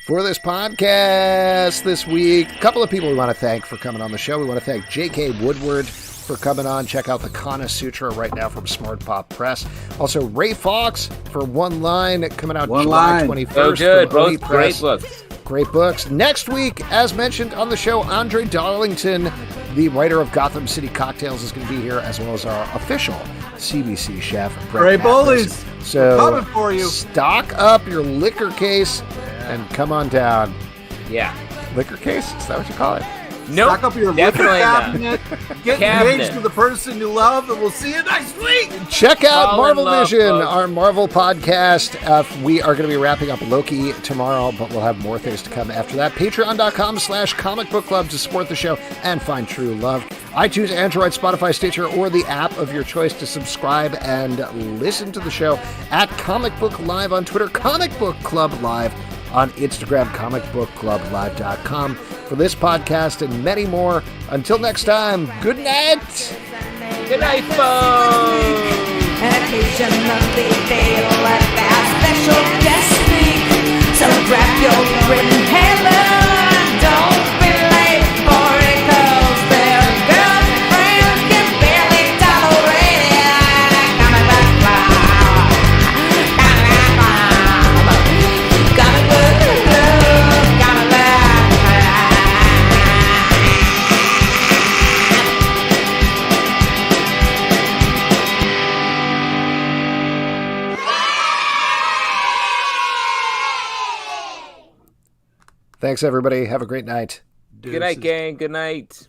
for this podcast this week. A couple of people we want to thank for coming on the show. We want to thank J.K. Woodward for coming on. Check out the Con-a-Sutra right now from Smart Pop Press. Also, Ray Fawkes for One Line coming out July 21st. Oh, good. Both great books. Great books. Next week, as mentioned on the show, Andre Darlington, the writer of Gotham City Cocktails, is going to be here, as well as our official CBC chef, Brett Bullies. So coming for you. Stock up your liquor case and come on down. Yeah. Liquor case? Is that what you call it? Nope, Stock up your liquor cabinet. Get engaged to the person you love, and we'll see you next week. Check out Marvel Vision, our Marvel podcast. We are going to be wrapping up Loki tomorrow, but we'll have more things to come after that. Patreon.com/Comic Book Club to support the show and find true love. iTunes, Android, Spotify, Stitcher, or the app of your choice to subscribe and listen to the show at Comic Book Live on Twitter, Comic Book Club Live on Instagram, comicbookclublive.com. For this podcast and many more, until next time, good night. Good night, folks. And occasionally they'll let that special guest speak. So grab your written hammer, don't be late for it, 'cause their girlfriends can barely tolerate it. Comic Book Club. Comic Book Club. Comic Book Club. Thanks, everybody. Have a great night. Good night, gang. Good night.